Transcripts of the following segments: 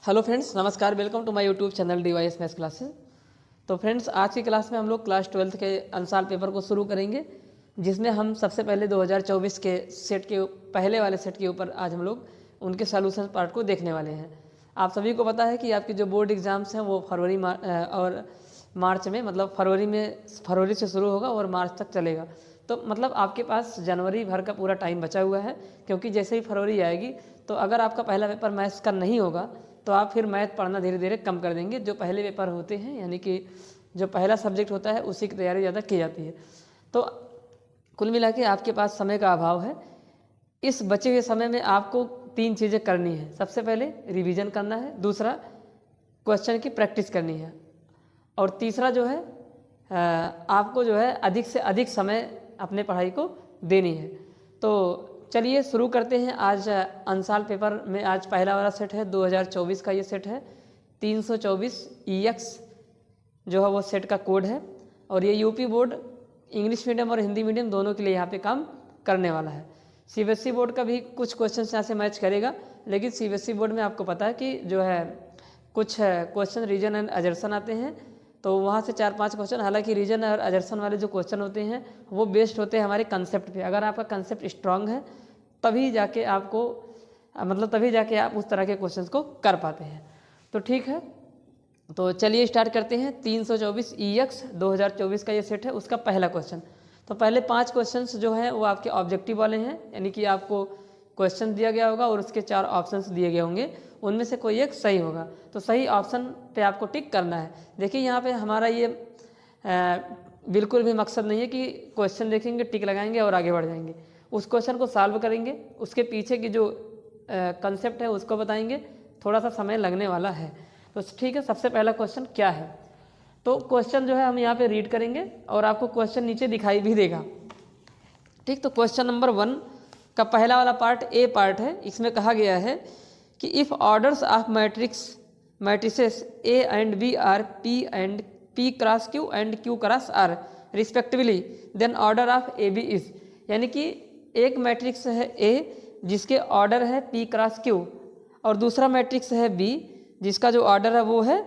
Hello friends, नमस्कार। Welcome to my YouTube channel DYS maths classes. तो friends, आज की क्लास में हम लोग क्लास 12th के अंशाल पेपर को शुरू करेंगे, जिसमें हम सबसे पहले 2024 के सेट के पहले वाले सेट के ऊपर आज हम लोग उनके सॉल्यूशन पार्ट को देखने वाले हैं। आप सभी को पता है कि आपके जो बोर्ड एग्ज़ाम्स हैं वो फरवरी और मार्च में, मतलब फरवरी से शुरू होगा और मार्च तक चलेगा। तो मतलब आपके पास जनवरी भर का पूरा टाइम बचा हुआ है, क्योंकि जैसे ही फरवरी आएगी तो अगर आपका पहला पेपर मैथ्स का नहीं होगा तो आप फिर मैथ पढ़ना धीरे धीरे कम कर देंगे। जो पहले पेपर होते हैं, यानी कि जो पहला सब्जेक्ट होता है, उसी की तैयारी ज़्यादा की जाती है। तो कुल मिला के आपके पास समय का अभाव है। इस बचे हुए समय में आपको 3 चीज़ें करनी है। सबसे पहले रिवीजन करना है, दूसरा क्वेश्चन की प्रैक्टिस करनी है, और तीसरा जो है आपको जो है अधिक से अधिक समय अपने पढ़ाई को देनी है। तो चलिए शुरू करते हैं। आज अंशाल पेपर में आज पहला वाला सेट है, 2024 का ये सेट है। 324 EX जो है वो सेट का कोड है, और ये यूपी बोर्ड इंग्लिश मीडियम और हिंदी मीडियम दोनों के लिए यहाँ पे काम करने वाला है। CBSE बोर्ड का भी कुछ क्वेश्चन यहाँ से मैच करेगा, लेकिन CBSE बोर्ड में आपको पता है कि जो है कुछ क्वेश्चन रीजन एंड अजर्सन आते हैं, तो वहाँ से 4-5 क्वेश्चन, हालांकि रीजन और अजर्सन वाले जो क्वेश्चन होते हैं वो बेस्ड होते हैं हमारे कंसेप्ट पे। अगर आपका कंसेप्ट स्ट्रांग है तभी जाके आपको तभी जाके आप उस तरह के क्वेश्चंस को कर पाते हैं। तो ठीक है, तो चलिए स्टार्ट करते हैं। 324 EX 2024 का ये सेट है, उसका पहला क्वेश्चन। तो पहले 5 क्वेश्चंस जो हैं वो आपके ऑब्जेक्टिव वाले हैं, यानी कि आपको क्वेश्चन दिया गया होगा और उसके 4 ऑप्शंस दिए गए होंगे, उनमें से कोई एक सही होगा। तो सही ऑप्शन पे आपको टिक करना है। देखिए यहाँ पे हमारा ये बिल्कुल भी मकसद नहीं है कि क्वेश्चन देखेंगे, टिक लगाएंगे और आगे बढ़ जाएंगे। उस क्वेश्चन को सॉल्व करेंगे, उसके पीछे की जो कंसेप्ट है उसको बताएंगे, थोड़ा सा समय लगने वाला है। तो ठीक है, सबसे पहला क्वेश्चन क्या है? तो क्वेश्चन जो है हम यहाँ पे रीड करेंगे और आपको क्वेश्चन नीचे दिखाई भी देगा। ठीक, तो क्वेश्चन नंबर 1 का पहला वाला पार्ट ए पार्ट है। इसमें कहा गया है कि if orders of matrices A and B are P cross Q and Q cross R respectively, then order of AB is. यानी कि एक मैट्रिक्स है A जिसके ऑर्डर है P क्रॉस Q, और दूसरा मैट्रिक्स है B जिसका जो ऑर्डर है वो है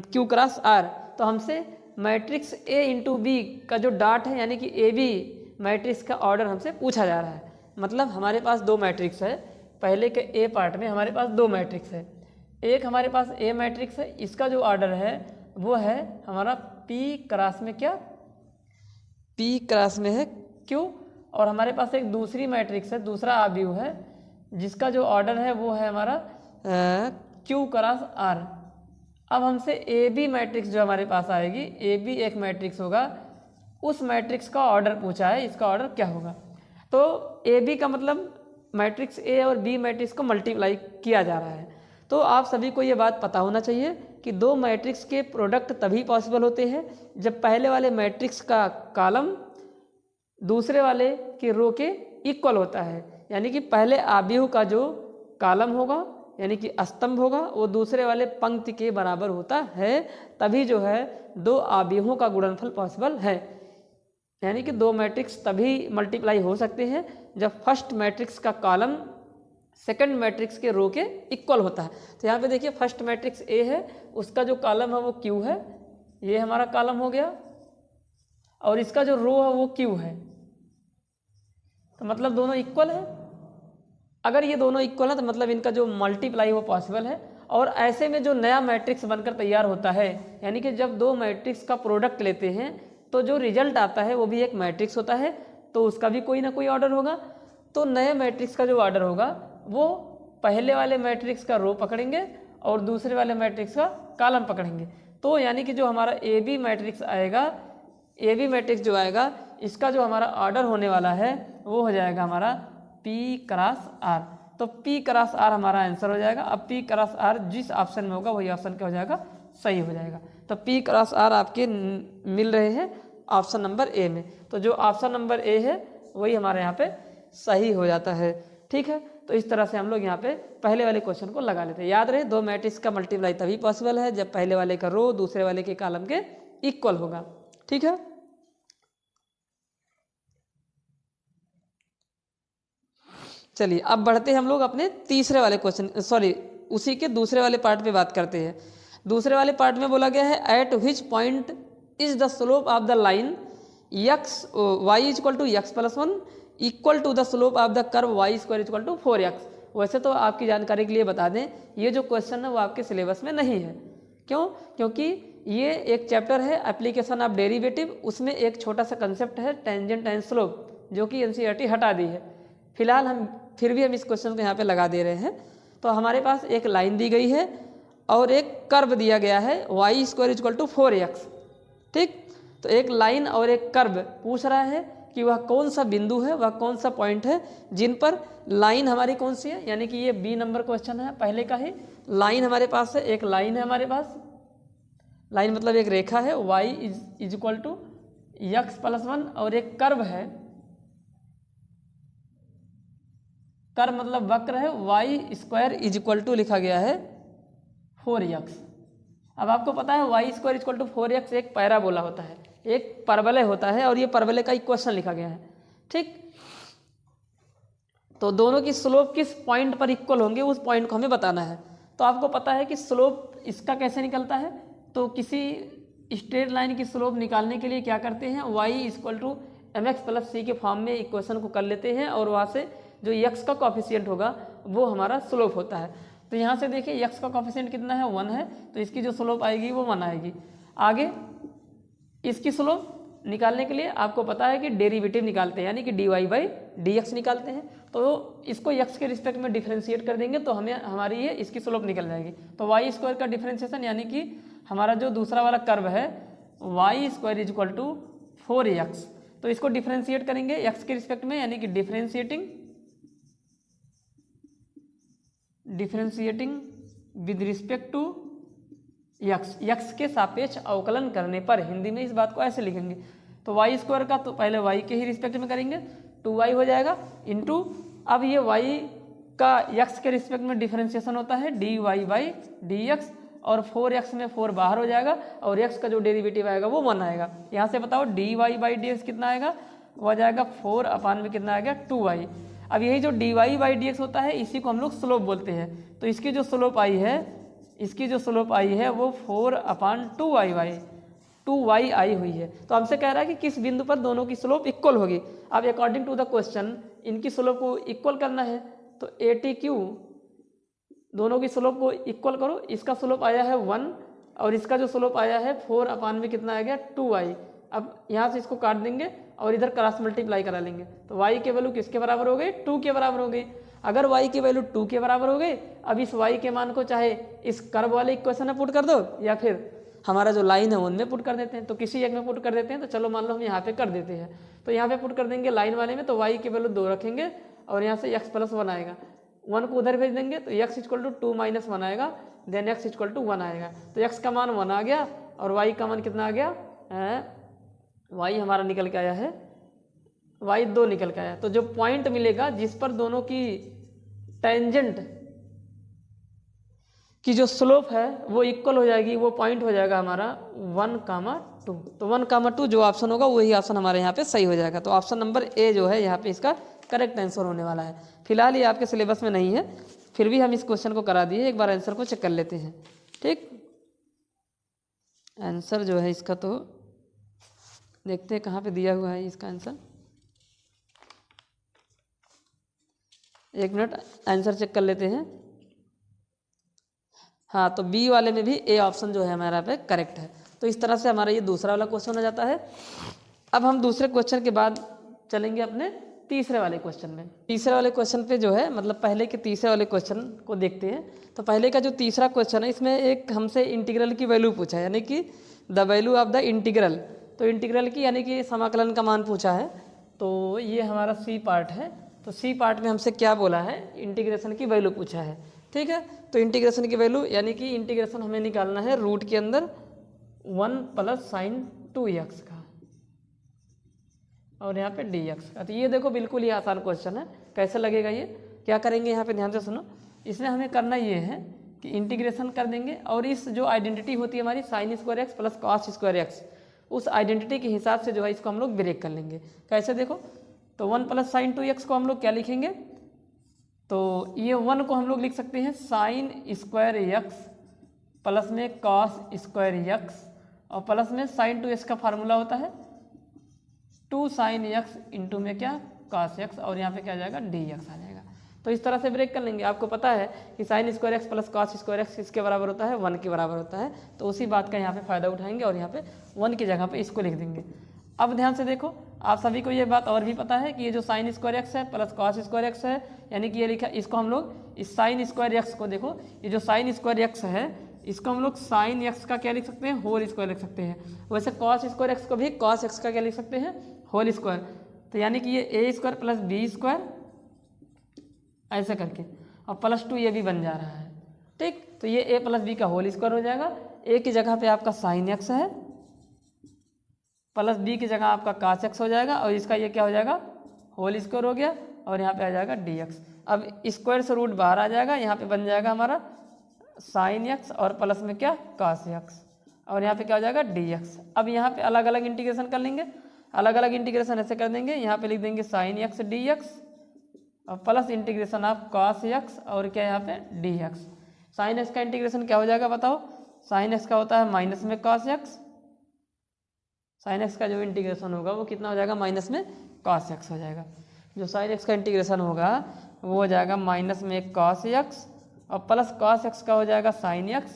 Q क्रॉस R। तो हमसे मैट्रिक्स A इंटू B का जो डॉट है, यानी कि AB मैट्रिक्स का ऑर्डर हमसे पूछा जा रहा है। मतलब हमारे पास 2 मैट्रिक्स है। पहले के A पार्ट में हमारे पास 2 मैट्रिक्स है। एक हमारे पास A मैट्रिक्स है, इसका जो ऑर्डर है वो है हमारा P क्रॉस में क्या, P क्रॉस में है Q, और हमारे पास एक दूसरी मैट्रिक्स है, दूसरा आव्यूह है, जिसका जो ऑर्डर है वो है हमारा Q क्रॉस R। अब हमसे AB मैट्रिक्स जो हमारे पास आएगी, AB एक मैट्रिक्स होगा, उस मैट्रिक्स का ऑर्डर पूछा है, इसका ऑर्डर क्या होगा? तो AB का मतलब मैट्रिक्स A और B मैट्रिक्स को मल्टीप्लाई किया जा रहा है। तो आप सभी को ये बात पता होना चाहिए कि 2 मैट्रिक्स के प्रोडक्ट तभी पॉसिबल होते हैं जब पहले वाले मैट्रिक्स का कॉलम दूसरे वाले के रो के इक्वल होता है। यानी कि पहले आव्यूह का जो कॉलम होगा, यानी कि स्तंभ होगा, वो दूसरे वाले पंक्ति के बराबर होता है, तभी जो है 2 आव्यूहों का गुणनफल पॉसिबल है। यानी कि 2 मैट्रिक्स तभी मल्टीप्लाई हो सकते हैं जब फर्स्ट मैट्रिक्स का कॉलम सेकंड मैट्रिक्स के रो के इक्वल होता है। तो यहाँ पे देखिए, फर्स्ट मैट्रिक्स A है, उसका जो कॉलम है वो Q है, ये हमारा कॉलम हो गया, और इसका जो रो है वो Q है। तो मतलब दोनों इक्वल है। अगर ये दोनों इक्वल है तो मतलब इनका जो मल्टीप्लाई वो पॉसिबल है। और ऐसे में जो नया मैट्रिक्स बनकर तैयार होता है, यानी कि जब 2 मैट्रिक्स का प्रोडक्ट लेते हैं तो जो रिजल्ट आता है वो भी एक मैट्रिक्स होता है, तो उसका भी कोई ना कोई ऑर्डर होगा। तो नए मैट्रिक्स का जो ऑर्डर होगा वो पहले वाले मैट्रिक्स का रो पकड़ेंगे और दूसरे वाले मैट्रिक्स का कॉलम पकड़ेंगे। तो यानी कि जो हमारा AB मैट्रिक्स आएगा, AB मैट्रिक्स जो आएगा, इसका जो हमारा ऑर्डर होने वाला है वो हो जाएगा हमारा P क्रॉस R। तो P क्रॉस R हमारा आंसर हो जाएगा। अब P क्रॉस R जिस ऑप्शन में होगा वही ऑप्शन क्या हो जाएगा, सही हो जाएगा। तो P क्रॉस R आपके मिल रहे हैं ऑप्शन नंबर A में। तो जो ऑप्शन नंबर A है वही हमारे यहाँ पे सही हो जाता है। ठीक है, तो इस तरह से हम लोग यहाँ पे पहले वाले क्वेश्चन को लगा लेते हैं। याद रहे, 2 मैट्रिक्स का मल्टीप्लाई तभी पॉसिबल है जब पहले वाले का रो दूसरे वाले के कॉलम के इक्वल होगा। ठीक है, चलिए अब बढ़ते हैं हम लोग अपने तीसरे वाले क्वेश्चन, उसी के दूसरे वाले पार्ट पे बात करते हैं। दूसरे वाले पार्ट में बोला गया है at which point is the slope of the line x y is equal to x plus 1 equal to the slope of the curve y square equal to 4x। वैसे तो आपकी जानकारी के लिए बता दें, ये जो क्वेश्चन है वो आपके सिलेबस में नहीं है। क्यों? क्योंकि ये एक चैप्टर है एप्लीकेशन ऑफ डेरिवेटिव, उसमें एक छोटा सा कंसेप्ट है टेंजेंट एंड स्लोप, जो कि एनसीईआरटी हटा दी है। फिलहाल हम फिर भी इस क्वेश्चन को यहाँ पे लगा दे रहे हैं। तो हमारे पास एक लाइन दी गई है और एक कर्व दिया गया है Y square equal to 4x। ठीक, तो एक लाइन और एक कर्व पूछ रहा है कि वह कौन सा बिंदु है, वह कौन सा पॉइंट है जिन पर लाइन हमारी कौन सी है, यानी कि ये बी नंबर क्वेश्चन है पहले का ही। लाइन हमारे पास है, एक लाइन है हमारे पास, लाइन मतलब एक रेखा है y is equal to x plus 1 और एक कर्व है, कर्व मतलब वक्र है y square is equal to लिखा गया है 4x। अब आपको पता है y square is equal to 4x एक पैराबोला होता है, एक परवलय होता है और ये परवलय का इक्वेशन लिखा गया है। ठीक, तो दोनों की स्लोप किस पॉइंट पर इक्वल होंगे उस पॉइंट को हमें बताना है। तो आपको पता है कि स्लोप इसका कैसे निकलता है, तो किसी स्ट्रेट लाइन की स्लोप निकालने के लिए क्या करते हैं, y equal to mx plus c के फॉर्म में इक्वेशन को कर लेते हैं और वहाँ से जो x का कॉफिशिएंट होगा वो हमारा स्लोप होता है। तो यहाँ से देखिए x का कॉफिशिएंट कितना है, 1 है, तो इसकी जो स्लोप आएगी वो 1 आएगी। आगे इसकी स्लोप निकालने के लिए आपको पता है कि डेरिवेटिव निकालते हैं, यानी कि dy बाई dx निकालते हैं। तो इसको x के रिस्पेक्ट में डिफरेंशिएट कर देंगे तो हमें हमारी ये इसकी स्लोप निकल जाएगी। तो y स्क्वायर का डिफरेंशिएशन यानी कि हमारा जो दूसरा वाला कर्व है y square is equal to 4x, तो इसको डिफरेंशिएट करेंगे x के रिस्पेक्ट में, यानी कि differentiating with respect to x के सापेक्ष अवकलन करने पर, हिंदी में इस बात को ऐसे लिखेंगे। तो y स्क्वायर का तो पहले y के ही रिस्पेक्ट में करेंगे, 2y हो जाएगा इंटू, अब ये y का x के रिस्पेक्ट में डिफरेंशिएशन होता है dy बाई dx, और 4x में 4 बाहर हो जाएगा और x का जो डेरिवेटिव आएगा वो 1 आएगा। यहाँ से बताओ dy बाई dx कितना आएगा, वो आ जाएगा 4 अपान में कितना आएगा 2y। अब यही जो dy बाई dx होता है इसी को हम लोग स्लोप बोलते हैं। तो इसकी जो स्लोप आई है, वो 4 अपान 2y आई हुई है। तो हमसे कह रहा है कि किस बिंदु पर दोनों की स्लोप इक्वल होगी। अब अकॉर्डिंग टू द क्वेश्चन इनकी स्लोप को इक्वल करना है, तो ATQ दोनों की स्लोप को इक्वल करो। इसका स्लोप आया है 1 और इसका जो स्लोप आया है 4 अपान में कितना आ गया 2y। अब यहाँ से इसको काट देंगे और इधर क्रॉस मल्टीप्लाई करा लेंगे, तो y की वैल्यू किसके बराबर हो गई, 2 के बराबर हो गई। अगर y की वैल्यू 2 के बराबर हो गई, अब इस y के मान को चाहे इस कर्व वाले इक्वेशन में पुट कर दो या फिर हमारा जो लाइन है उनमें पुट कर देते हैं। तो किसी एक में पुट कर देते हैं, तो चलो मान लो हम यहाँ पे कर देते हैं, तो यहाँ पे पुट कर देंगे लाइन वाले में, तो y की वैल्यू 2 रखेंगे और यहाँ से x प्लस 1 आएगा, 1 को उधर भेज देंगे तो x इक्वल टू 2 माइनस 1 आएगा, देन x इक्वल टू 1 आएगा। तो x का मान 1 आ गया और y का मान कितना आ गया, y हमारा निकल के आया है, y 2 निकल के आया। तो जो पॉइंट मिलेगा जिस पर दोनों की टेंजेंट की जो स्लोप है वो इक्वल हो जाएगी, वो पॉइंट हो जाएगा हमारा 1,2। तो 1,2 जो ऑप्शन होगा वही ऑप्शन हमारे यहाँ पे सही हो जाएगा। तो ऑप्शन नंबर ए जो है यहाँ पे इसका करेक्ट आंसर होने वाला है। फिलहाल ये आपके सिलेबस में नहीं है, फिर भी हम इस क्वेश्चन को करा दिए, एक बार आंसर को चेक कर लेते हैं। ठीक, आंसर जो है इसका तो देखते हैं कहाँ पे दिया हुआ है इसका आंसर। एक मिनट आंसर चेक कर लेते हैं। हाँ, तो बी वाले में भी ए ऑप्शन जो है हमारा पे करेक्ट है। तो इस तरह से हमारा ये दूसरा वाला क्वेश्चन हो जाता है। अब हम दूसरे क्वेश्चन के बाद चलेंगे अपने तीसरे वाले क्वेश्चन में। तीसरे वाले क्वेश्चन पे जो है मतलब पहले के तीसरे वाले क्वेश्चन को देखते हैं। तो पहले का जो तीसरा क्वेश्चन है इसमें एक हमसे इंटीग्रल की वैल्यू पूछा है, यानी कि the value of the integral. तो इंटीग्रल की यानी कि समाकलन का मान पूछा है। तो ये हमारा सी पार्ट है। तो सी पार्ट में हमसे क्या बोला है, इंटीग्रेशन की वैल्यू पूछा है। ठीक है, तो इंटीग्रेशन की वैल्यू यानी कि इंटीग्रेशन हमें निकालना है रूट के अंदर 1 प्लस साइन 2x का और यहाँ पे dx का। तो ये देखो बिल्कुल ही आसान क्वेश्चन है। कैसे लगेगा ये, क्या करेंगे यहाँ पे ध्यान से सुनो। इसमें हमें करना ये है कि इंटीग्रेशन कर देंगे और इस जो आइडेंटिटी होती है हमारी sine square x plus cos square x, उस आइडेंटिटी के हिसाब से जो है इसको हम लोग ब्रेक कर लेंगे। कैसे देखो, तो 1 प्लस साइन 2x को हम लोग क्या लिखेंगे, तो ये 1 को हम लोग लिख सकते हैं साइन स्क्वायर एक्स प्लस में कॉस स्क्वायर एक्स और प्लस में साइन 2x का फार्मूला होता है 2 साइन एक्स इंटू में क्या कॉस एक्स और यहाँ पे क्या आ जाएगा dx आ जाएगा। तो इस तरह से ब्रेक कर लेंगे। आपको पता है कि sine square x plus cos square x किसके बराबर होता है 1 के बराबर होता है। तो उसी बात का यहाँ पे फ़ायदा उठाएंगे और यहाँ पे 1 की जगह पे इसको लिख देंगे। अब ध्यान से देखो, आप सभी को ये बात और भी पता है कि ये जो साइन स्क्वायर एक्स है प्लस कॉस स्क्वायर एक्स है, यानी कि ये लिखा, इसको हम लोग इस साइन स्क्वायर एक्स को देखो, ये जो साइन स्क्वायर एक्स है इसको हम लोग साइन एक्स का क्या लिख सकते हैं होल स्क्वायर लिख सकते हैं। वैसे कॉस स्क्वायर एक्स को भी कॉस एक्स का क्या लिख सकते हैं होल स्क्वायर। तो यानी कि ये ए स्क्वायर प्लस बी स्क्वायर ऐसे करके और प्लस 2 ये भी बन जा रहा है। ठीक, तो ये ए प्लस बी का होल स्क्वायर हो जाएगा। ए की जगह पे आपका साइन एक्स है प्लस बी की जगह आपका कॉस एक्स हो जाएगा और इसका ये क्या हो जाएगा होल स्क्वायर हो गया और यहाँ पे आ जाएगा dx। अब स्क्वायर से रूट बाहर आ जाएगा, यहाँ पे बन जाएगा हमारा साइन एक्स और प्लस में क्या कॉस एक्स और यहाँ पे क्या हो जाएगा dx। अब यहाँ पे अलग अलग इंटीग्रेशन कर लेंगे, अलग अलग इंटीग्रेशन ऐसे कर देंगे, यहाँ पे लिख देंगे साइन एक्स dx और plus integration of cos x और क्या यहाँ पे dx। साइन एक्स का इंटीग्रेशन क्या हो जाएगा बताओ, साइन एक्स का होता है माइनस में कॉस एक्स, साइन एक्स का जो इंटीग्रेशन होगा वो कितना हो जाएगा माइनस में कॉस एक्स हो जाएगा। जो साइन एक्स का इंटीग्रेशन होगा वो हो जाएगा माइनस में कॉस एक्स और प्लस कॉस एक्स का हो जाएगा साइन एक्स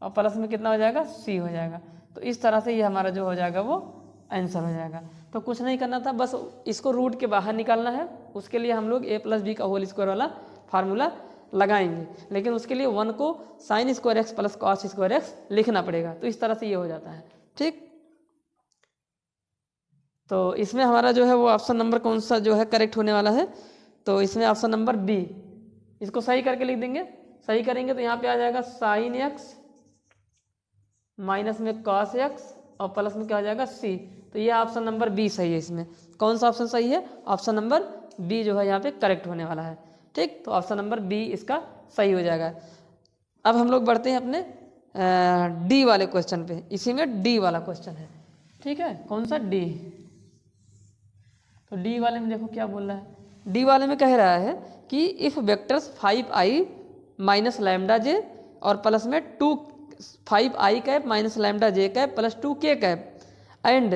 और प्लस में कितना हो जाएगा c हो जाएगा। तो इस तरह से ये हमारा जो हो जाएगा वो आंसर हो जाएगा। तो कुछ नहीं करना था, बस इसको रूट के बाहर निकालना है। उसके लिए हम लोग a प्लस बी का होल स्क्वायर वाला फार्मूला लगाएंगे, लेकिन उसके लिए 1 को sine square x plus cos square x लिखना पड़ेगा। तो इस तरह से ये हो जाता है। ठीक, तो इसमें हमारा जो है वो ऑप्शन नंबर कौन सा जो है करेक्ट होने वाला है, तो इसमें ऑप्शन नंबर बी, इसको सही करके लिख देंगे। सही करेंगे तो यहाँ पे आ जाएगा साइन एक्स माइनस में कॉस एक्स और प्लस में क्या हो जाएगा c। तो ये ऑप्शन नंबर बी सही है। इसमें कौन सा ऑप्शन सही है, ऑप्शन नंबर बी जो है यहाँ पे करेक्ट होने वाला है। ठीक, तो ऑप्शन नंबर बी इसका सही हो जाएगा। अब हम लोग बढ़ते हैं अपने डी वाले क्वेश्चन पे। इसी में डी वाला क्वेश्चन है। ठीक है, कौन सा डी, तो डी वाले में देखो क्या बोल रहा है। डी वाले में कह रहा है कि if vectors 5i minus lambda j और प्लस में 5i cap minus lambda j cap plus 2k cap and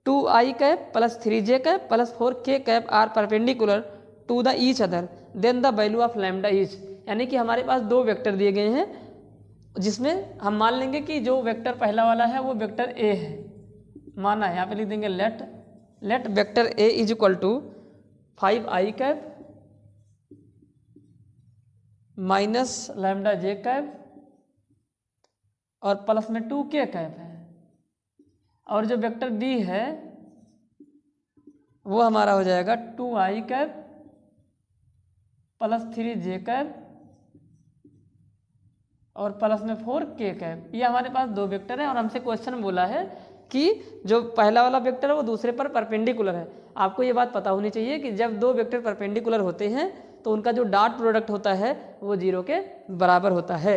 2i cap plus 3j cap plus 4k cap are perpendicular to the each other then the value of lambda is. यानी कि हमारे पास 2 vector दिए गए हैं जिसमें हम मान लेंगे कि जो वेक्टर पहला वाला है वो वेक्टर a है, माना है। यहाँ पे लिख देंगे let vector a is equal to 5i cap minus lambda j cap और प्लस में 2k कैप है, और जो वेक्टर b है वो हमारा हो जाएगा 2i cap plus 3j cap और प्लस में 4k कैप। ये हमारे पास 2 वेक्टर है और हमसे क्वेश्चन बोला है कि जो पहला वाला वेक्टर है वो दूसरे पर परपेंडिकुलर है। आपको ये बात पता होनी चाहिए कि जब 2 वेक्टर परपेंडिकुलर होते हैं तो उनका जो डॉट प्रोडक्ट होता है वो 0 के बराबर होता है।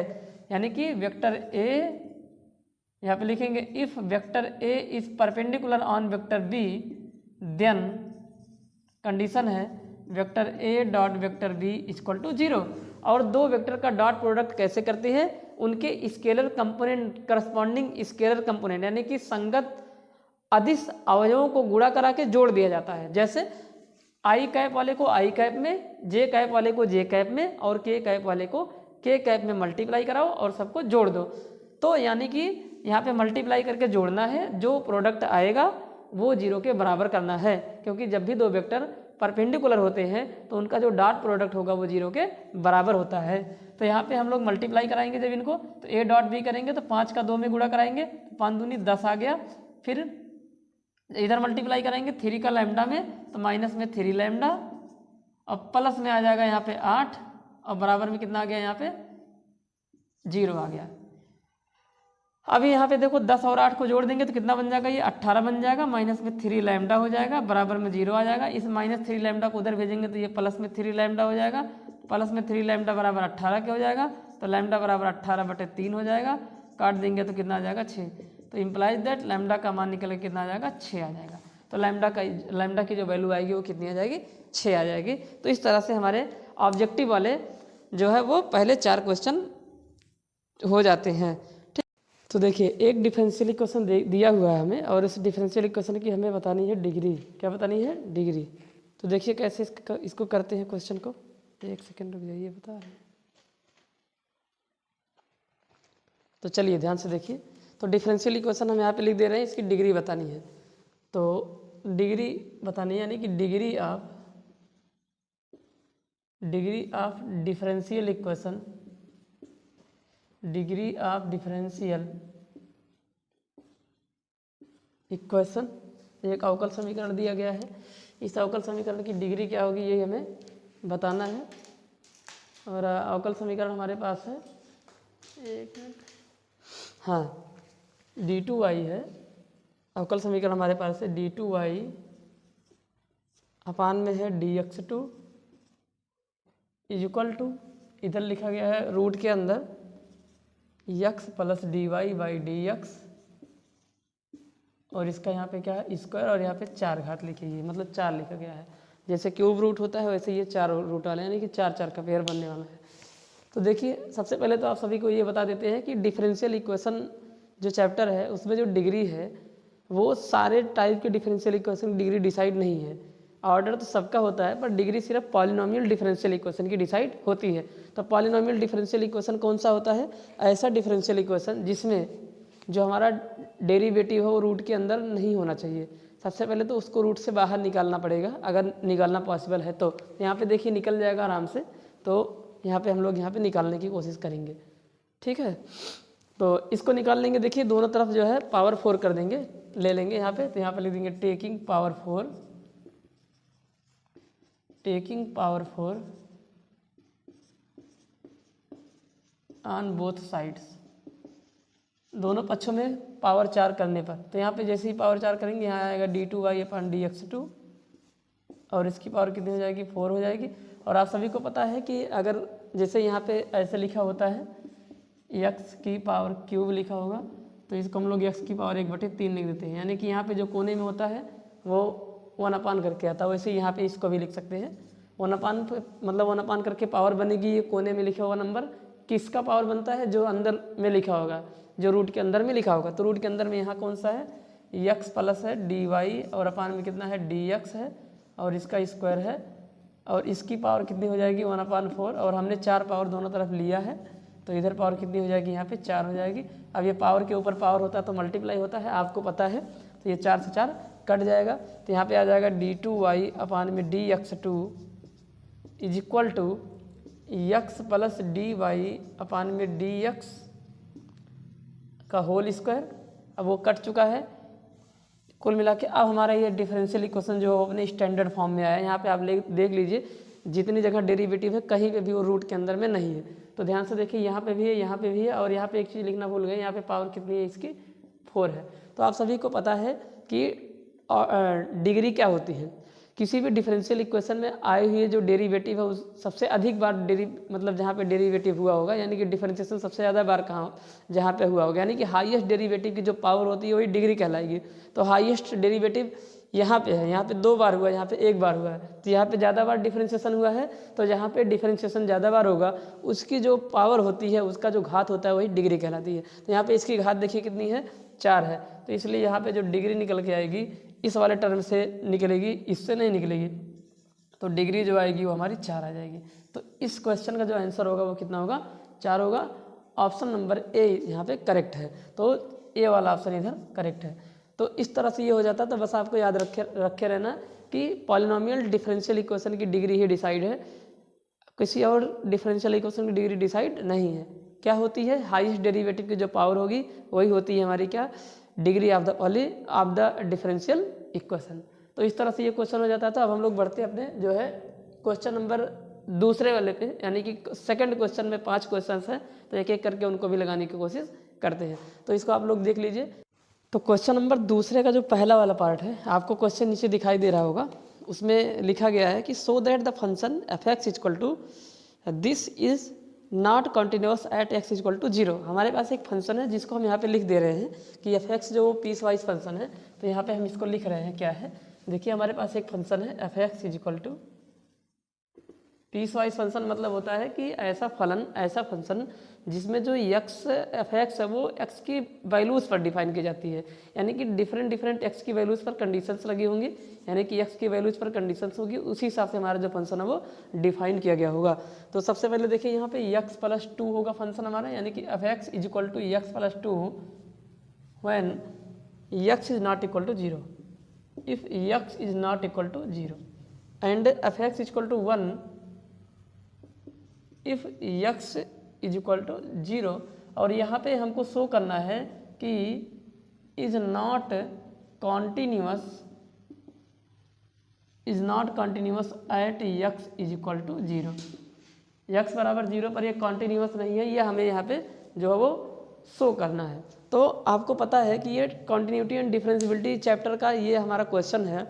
यानी कि वेक्टर a, यहाँ पे लिखेंगे if vector a is perpendicular on vector b then condition है vector a dot vector b equal to 0। और 2 वेक्टर का डॉट प्रोडक्ट कैसे करते हैं, उनके scalar component corresponding scalar component यानी कि संगत अदिश अवयवों को गुणा करा के जोड़ दिया जाता है। जैसे आई कैप वाले को आई कैप में, जे कैप वाले को जे कैप में और के कैप वाले को के कैप में मल्टीप्लाई कराओ और सबको जोड़ दो। तो यानी कि यहाँ पे मल्टीप्लाई करके जोड़ना है, जो प्रोडक्ट आएगा वो 0 के बराबर करना है, क्योंकि जब भी 2 वेक्टर परपेंडिकुलर होते हैं तो उनका जो डॉट प्रोडक्ट होगा वो 0 के बराबर होता है। तो यहाँ पे हम लोग मल्टीप्लाई कराएंगे जब इनको, तो a डॉट बी करेंगे तो 5 का 2 में गुणा कराएंगे, 5 दूनी 10 आ गया। फिर इधर मल्टीप्लाई करेंगे 3 का लैम्डा में तो माइनस में 3 लैम्डा और प्लस में आ जाएगा यहाँ पे 8 और बराबर में कितना आ गया, यहाँ पे 0 आ गया। अभी यहाँ पे देखो 10 और 8 को जोड़ देंगे तो कितना बन जाएगा, ये 18 बन जाएगा, माइनस में 3 लैम्डा हो जाएगा, बराबर में 0 आ जाएगा। इस माइनस 3 लैम्डा को उधर भेजेंगे तो ये प्लस में 3 लैम्डा हो जाएगा, प्लस में 3 लैम्डा बराबर 18 के हो जाएगा, तो लैम्डा बराबर 18/3 हो जाएगा। काट देंगे तो कितना आ जाएगा 6। तो इम्प्लाइज दैट लैम्डा का मान निकल के कितना आ जाएगा 6 आ जाएगा। तो लैम्डा की जो वैल्यू आएगी वो कितनी आ जाएगी, 6 आ जाएगी। तो इस तरह से हमारे ऑब्जेक्टिव वाले जो है वो पहले 4 क्वेश्चन हो जाते हैं। ठीक, तो देखिए एक डिफरेंशियल इक्वेशन दिया हुआ है हमें और इस डिफरेंशियल इक्वेशन की हमें बतानी है डिग्री। क्या बतानी है? डिग्री। तो देखिए कैसे इसको करते हैं क्वेश्चन को। एक सेकेंड रुक जाइए, बता रहे हैं। तो चलिए ध्यान से देखिए। तो डिफरेंशियल इक्वेशन हम यहाँ पे लिख दे रहे हैं, इसकी डिग्री बतानी है। तो डिग्री बतानी है यानी कि degree of differential equation, degree of differential equation एक अवकल समीकरण दिया गया है। इस अवकल समीकरण की डिग्री क्या होगी ये हमें बताना है। और अवकल समीकरण हमारे पास है, एक मिनट, हाँ d2y है। अवकल समीकरण हमारे पास है d2y अपान में है dx2 इज इक्वल टू, इधर लिखा गया है रूट के अंदर x plus dy by dx, और इसका यहाँ पे क्या है स्क्वायर, और यहाँ पे 4 घात लिखी है, मतलब 4 लिखा गया है। जैसे क्यूब रूट होता है वैसे ये 4 रूट वाले यानी कि 4 का पेयर बनने वाला है। तो देखिए सबसे पहले तो आप सभी को ये बता देते हैं कि डिफरेंशियल इक्वेशन जो चैप्टर है उसमें जो डिग्री है वो सारे टाइप के डिफरेंशियल इक्वेशन की डिग्री डिसाइड नहीं है। ऑर्डर तो सबका होता है पर डिग्री सिर्फ पॉलिनोमियल डिफरेंशियल इक्वेशन की डिसाइड होती है। तो पॉलिनोमियल डिफरेंशियल इक्वेशन कौन सा होता है? ऐसा डिफरेंशियल इक्वेशन जिसमें जो हमारा डेरिवेटिव है वो रूट के अंदर नहीं होना चाहिए। सबसे पहले तो उसको रूट से बाहर निकालना पड़ेगा, अगर निकालना पॉसिबल है तो। यहाँ पे देखिए निकल जाएगा आराम से। तो यहाँ पे हम लोग यहाँ पे निकालने की कोशिश करेंगे, ठीक है। तो इसको निकाल लेंगे। देखिए दोनों तरफ जो है पावर 4 कर देंगे, ले लेंगे यहाँ पे। तो यहाँ पे लिख देंगे taking power 4 on both sides, दोनों पक्षों में पावर 4 करने पर। तो यहाँ पे जैसे ही पावर 4 करेंगे यहाँ आएगा d2y अपान dx2, और इसकी पावर कितनी हो जाएगी? 4 हो जाएगी। और आप सभी को पता है कि अगर जैसे यहाँ पे ऐसे लिखा होता है x की पावर क्यूब लिखा होगा, तो इसको हम लोग x की पावर 1/3 लिख देते हैं, यानी कि यहाँ पे जो कोने में होता है वो 1 अपान करके आता है। वैसे यहाँ पे इसको भी लिख सकते हैं 1 अपान, मतलब 1 अपान करके पावर बनेगी। ये कोने में लिखा हुआ नंबर किसका पावर बनता है? जो अंदर में लिखा होगा, जो रूट के अंदर में लिखा होगा। तो रूट के अंदर में यहाँ कौन सा है? x प्लस है dy, और अपान में कितना है? dx है, और इसका स्क्वायर है, और इसकी पावर कितनी हो जाएगी? 1/4। और हमने 4 पावर दोनों तरफ लिया है, तो इधर पावर कितनी हो जाएगी? यहाँ पे 4 हो जाएगी। अब ये पावर के ऊपर पावर होता है तो मल्टीप्लाई होता है, आपको पता है। तो ये 4 से 4 कट जाएगा। तो यहाँ पे आ जाएगा d2y अपान में dx2 is equal to x plus dy upon में dx का होल स्क्वायर। अब वो कट चुका है। कुल मिला के अब हमारा ये डिफरेंशियल इक्वेशन जो अपने स्टैंडर्ड फॉर्म में आया है। यहाँ पे आप देख लीजिए जितनी जगह डेरिवेटिव है कहीं पे भी वो रूट के अंदर में नहीं है। तो ध्यान से देखिए यहाँ पे भी है, यहाँ पे भी है, और यहाँ पे एक चीज़ लिखना भूल गए, यहाँ पे पावर कितनी है इसकी? 4 है। तो आप सभी को पता है कि डिग्री क्या होती है। किसी भी डिफरेंशियल इक्वेशन में आए हुए जो डेरिवेटिव है उस सबसे अधिक बार मतलब जहाँ पे डेरिवेटिव हुआ होगा, यानी कि डिफरेंशिएशन सबसे ज़्यादा बार कहाँ जहाँ पे हुआ होगा, यानी कि हाईएस्ट डेरिवेटिव की जो पावर होती है वही डिग्री कहलाएगी। तो हाईएस्ट डेरिवेटिव यहाँ पे है, यहाँ पे 2 बार हुआ है, यहाँ पे 1 बार हुआ है। तो यहाँ पे ज़्यादा बार डिफरेंशिएशन हुआ है, तो जहाँ पे डिफरेंशिएशन ज़्यादा बार होगा उसकी जो पावर होती है, उसका जो घात होता है वही डिग्री कहलाती है। तो यहाँ पे इसकी घात देखिए कितनी है? 4 है। तो इसलिए यहाँ पे जो डिग्री निकल के आएगी इस वाले टर्म से निकलेगी, इससे नहीं निकलेगी। तो डिग्री जो आएगी वो हमारी 4 आ जाएगी। तो इस क्वेश्चन का जो आंसर होगा वो कितना होगा? 4 होगा। ऑप्शन नंबर ए यहाँ पे करेक्ट है। तो ए वाला ऑप्शन इधर करेक्ट है। तो इस तरह से ये हो जाता है। तो बस आपको याद रखे रहना कि पॉलिनोमियल डिफरेंशियल इक्वेशन की डिग्री ही डिसाइड है, किसी और डिफरेंशियल इक्वेशन की डिग्री डिसाइड नहीं है। क्या होती है? हाईएस्ट डेरिवेटिव की जो पावर होगी वही होती है हमारी क्या? Degree of the differential equation. तो इस तरह से ये क्वेश्चन हो जाता है। तो अब हम लोग बढ़ते हैं अपने जो है क्वेश्चन नंबर दूसरे वाले पे, यानी कि सेकंड क्वेश्चन में 5 क्वेश्चन हैं, तो एक एक करके उनको भी लगाने की कोशिश करते हैं। तो इसको आप लोग देख लीजिए। तो क्वेश्चन नंबर दूसरे का जो पहला वाला पार्ट है, आपको क्वेश्चन नीचे दिखाई दे रहा होगा, उसमें लिखा गया है कि so that the function f(x) equal to this is not continuous at x equal to 0। हमारे पास एक फंक्शन है जिसको हम यहाँ पे लिख दे रहे हैं कि f(x) जो पीस वाइज फंक्शन है। तो यहाँ पे हम इसको लिख रहे हैं क्या है, देखिए हमारे पास एक फंक्शन है f(x) equal to piecewise function मतलब होता है कि ऐसा फंक्शन जिसमें जो एक्स एफ एक्स है वो एक्स की वैल्यूज़ पर डिफाइन की जाती है, यानी कि डिफरेंट एक्स की वैल्यूज़ पर कंडीशंस लगी होंगी, यानी कि एक्स की वैल्यूज़ पर कंडीशंस होगी, उसी हिसाब से हमारा जो फंक्शन है वो डिफाइन किया गया होगा। तो सबसे पहले देखिए यहाँ पे एक्स प्लस 2 होगा फंक्शन हमारा, यानी कि f x is equal to x plus 2 when x is not equal to 0, if x is not equal to 0 and f x is equal to 1 if x is equal to 0। और यहाँ पे हमको show करना है कि is not continuous at x is equal to 0, x बराबर 0 पर ये कॉन्टिन्यूअस नहीं है, ये हमें यहाँ पे जो है वो शो करना है। तो आपको पता है कि ये कॉन्टिन्यूटी एंड डिफरेंशियबिलिटी चैप्टर का ये हमारा क्वेश्चन है,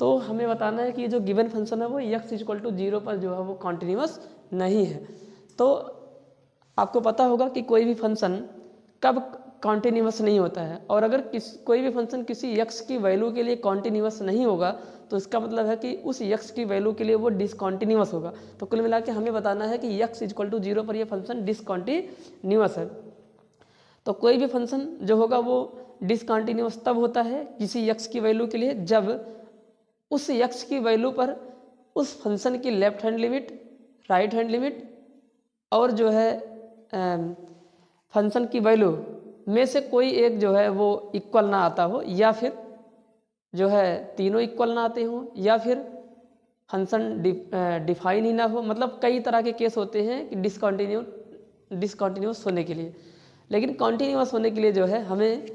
तो हमें बताना है कि जो गिवन फंक्शन है वो एक्स इज इक्वल टू 0 पर जो है वो कॉन्टिन्यूअस नहीं है। तो आपको पता होगा कि कोई भी फंक्शन कब कॉन्टिन्यूअस नहीं होता है, और अगर कोई भी फंक्शन किसी एक्स की वैल्यू के लिए कॉन्टिन्यूअस नहीं होगा तो इसका मतलब है कि उस एक्स की वैल्यू के लिए वो डिसकॉन्टिन्यूअस होगा। तो कुल मिला के हमें बताना है कि एक्स इक्वल टू 0 पर ये फंक्शन डिसकॉन्टिन्यूअस है। तो कोई भी फंक्शन जो होगा वो डिसकॉन्टिन्यूअस तब होता है किसी एक्स की वैल्यू के लिए जब उस एक्स की वैल्यू पर उस फंक्शन की left hand limit, right hand limit और जो है फंक्शन की वैल्यू में से कोई एक जो है वो इक्वल ना आता हो, या फिर जो है तीनों इक्वल ना आते हों, या फिर फंक्शन डिफाइन ही ना हो। मतलब कई तरह के केस होते हैं कि डिसकॉन्टिन्यूअस होने के लिए, लेकिन कॉन्टिन्यूअस होने के लिए जो है हमें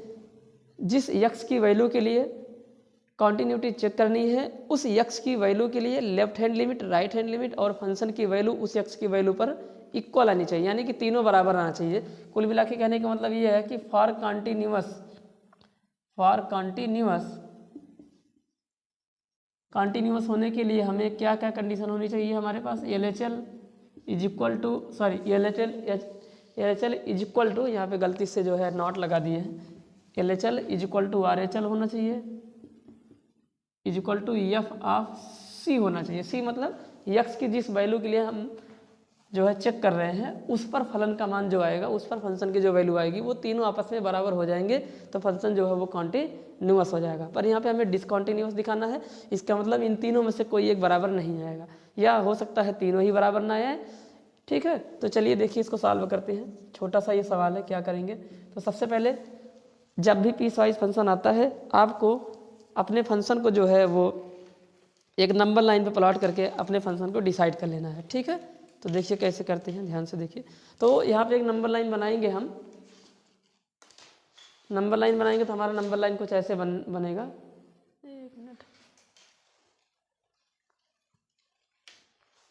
जिस एक्स की वैल्यू के लिए कॉन्टिन्यूटी चेक करनी है उस एक्स की वैल्यू के लिए left hand limit, right hand limit और फंक्शन की वैल्यू उस एक्स की वैल्यू पर इक्वल आनी चाहिए, यानी कि तीनों बराबर आना चाहिए। कुल मिला के कहने का मतलब ये है कि फॉर कॉन्टिन्यूअस होने के लिए हमें क्या क्या कंडीशन होनी चाहिए हमारे पास। L H L is equal to यहाँ पे गलती से जो है नॉट लगा दिए हैं, L H L is equal to R H L होना चाहिए, is equal to F of C होना चाहिए। सी मतलब एक्स की जिस वैल्यू के लिए हम जो है चेक कर रहे हैं उस पर फलन का मान जो आएगा, उस पर फंक्शन की जो वैल्यू आएगी वो तीनों आपस में बराबर हो जाएंगे तो फंक्शन जो है वो कॉन्टिन्यूअस हो जाएगा। पर यहाँ पे हमें डिसकॉन्टिन्यूअस दिखाना है, इसका मतलब इन तीनों में से कोई एक बराबर नहीं आएगा, या हो सकता है तीनों ही बराबर ना आए। ठीक है, तो चलिए देखिए इसको सॉल्व करते हैं। छोटा सा ये सवाल है, क्या करेंगे। तो सबसे पहले जब भी पीस वाइज फंक्शन आता है आपको अपने फंक्शन को जो है वो एक नंबर लाइन पे प्लॉट करके अपने फंक्शन को डिसाइड कर लेना है। ठीक है, तो देखिए कैसे करते हैं, ध्यान से देखिए। तो यहाँ पे एक नंबर लाइन बनाएंगे हम, नंबर लाइन बनाएंगे तो हमारा नंबर लाइन कुछ ऐसे बनेगा। एक मिनट,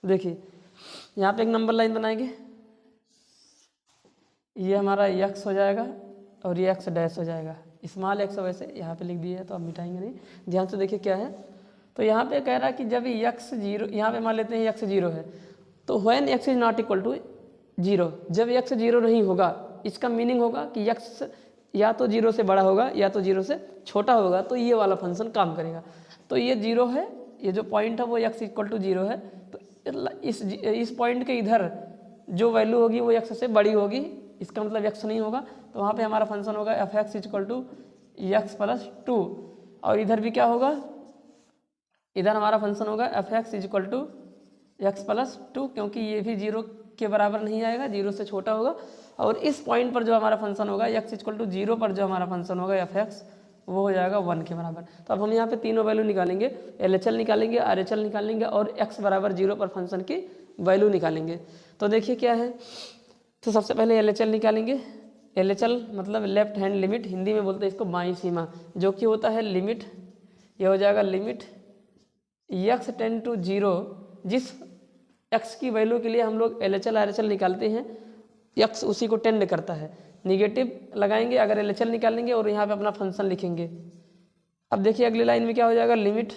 देखिए यहाँ पे एक नंबर लाइन बनाएंगे, ये हमारा एक्स हो जाएगा और ये एक्स डैश हो जाएगा, स्मॉल एक्स वैसे यहाँ पे लिख दिया है तो अब मिटाएंगे नहीं। ध्यान से देखिए क्या है, तो यहाँ पे कह रहा है कि जब एक्स 0, यहाँ पे मान लेते हैं एक्स 0 है, तो when x is not equal to 0, जब एक्स 0 नहीं होगा इसका मीनिंग होगा कि एक्स या तो 0 से बड़ा होगा या तो 0 से छोटा होगा, तो ये वाला फंक्शन काम करेगा। तो ये 0 है, ये जो पॉइंट है वो एक्स इक्वल टू 0 है, तो इस पॉइंट के इधर जो वैल्यू होगी वो एक्स से बड़ी होगी, इसका मतलब एक्स नहीं होगा, तो वहाँ पे हमारा फंक्शन होगा f x equal to x plus 2, और इधर भी क्या होगा, इधर हमारा फंक्शन होगा f x equal to x plus 2, क्योंकि ये भी 0 के बराबर नहीं आएगा, 0 से छोटा होगा। और इस पॉइंट पर जो हमारा फंक्शन होगा एक्स इक्वल टू 0 पर जो हमारा फंक्शन होगा एफ एक्स वो हो जाएगा 1 के बराबर। तो अब हम यहाँ पे तीनों वैल्यू निकालेंगे, एल एच एल निकालेंगे, आर एच एल निकालेंगे और एक्स बराबर 0 पर फंक्शन की वैल्यू निकालेंगे। तो देखिए क्या है, तो सबसे पहले एल एच एल निकालेंगे। एल एच एल मतलब लेफ्ट हैंड लिमिट, हिंदी में बोलते हैं इसको बाईं सीमा, जो कि होता है लिमिट, ये हो जाएगा लिमिट एक्स टेंड टू 0, जिस एक्स की वैल्यू के लिए हम लोग L H L R H L निकालते हैं एक्स उसी को टेंड करता है, निगेटिव लगाएंगे अगर एल एच एल निकालेंगे और यहाँ पे अपना फंक्शन लिखेंगे। अब देखिए अगली लाइन में क्या हो जाएगा, limit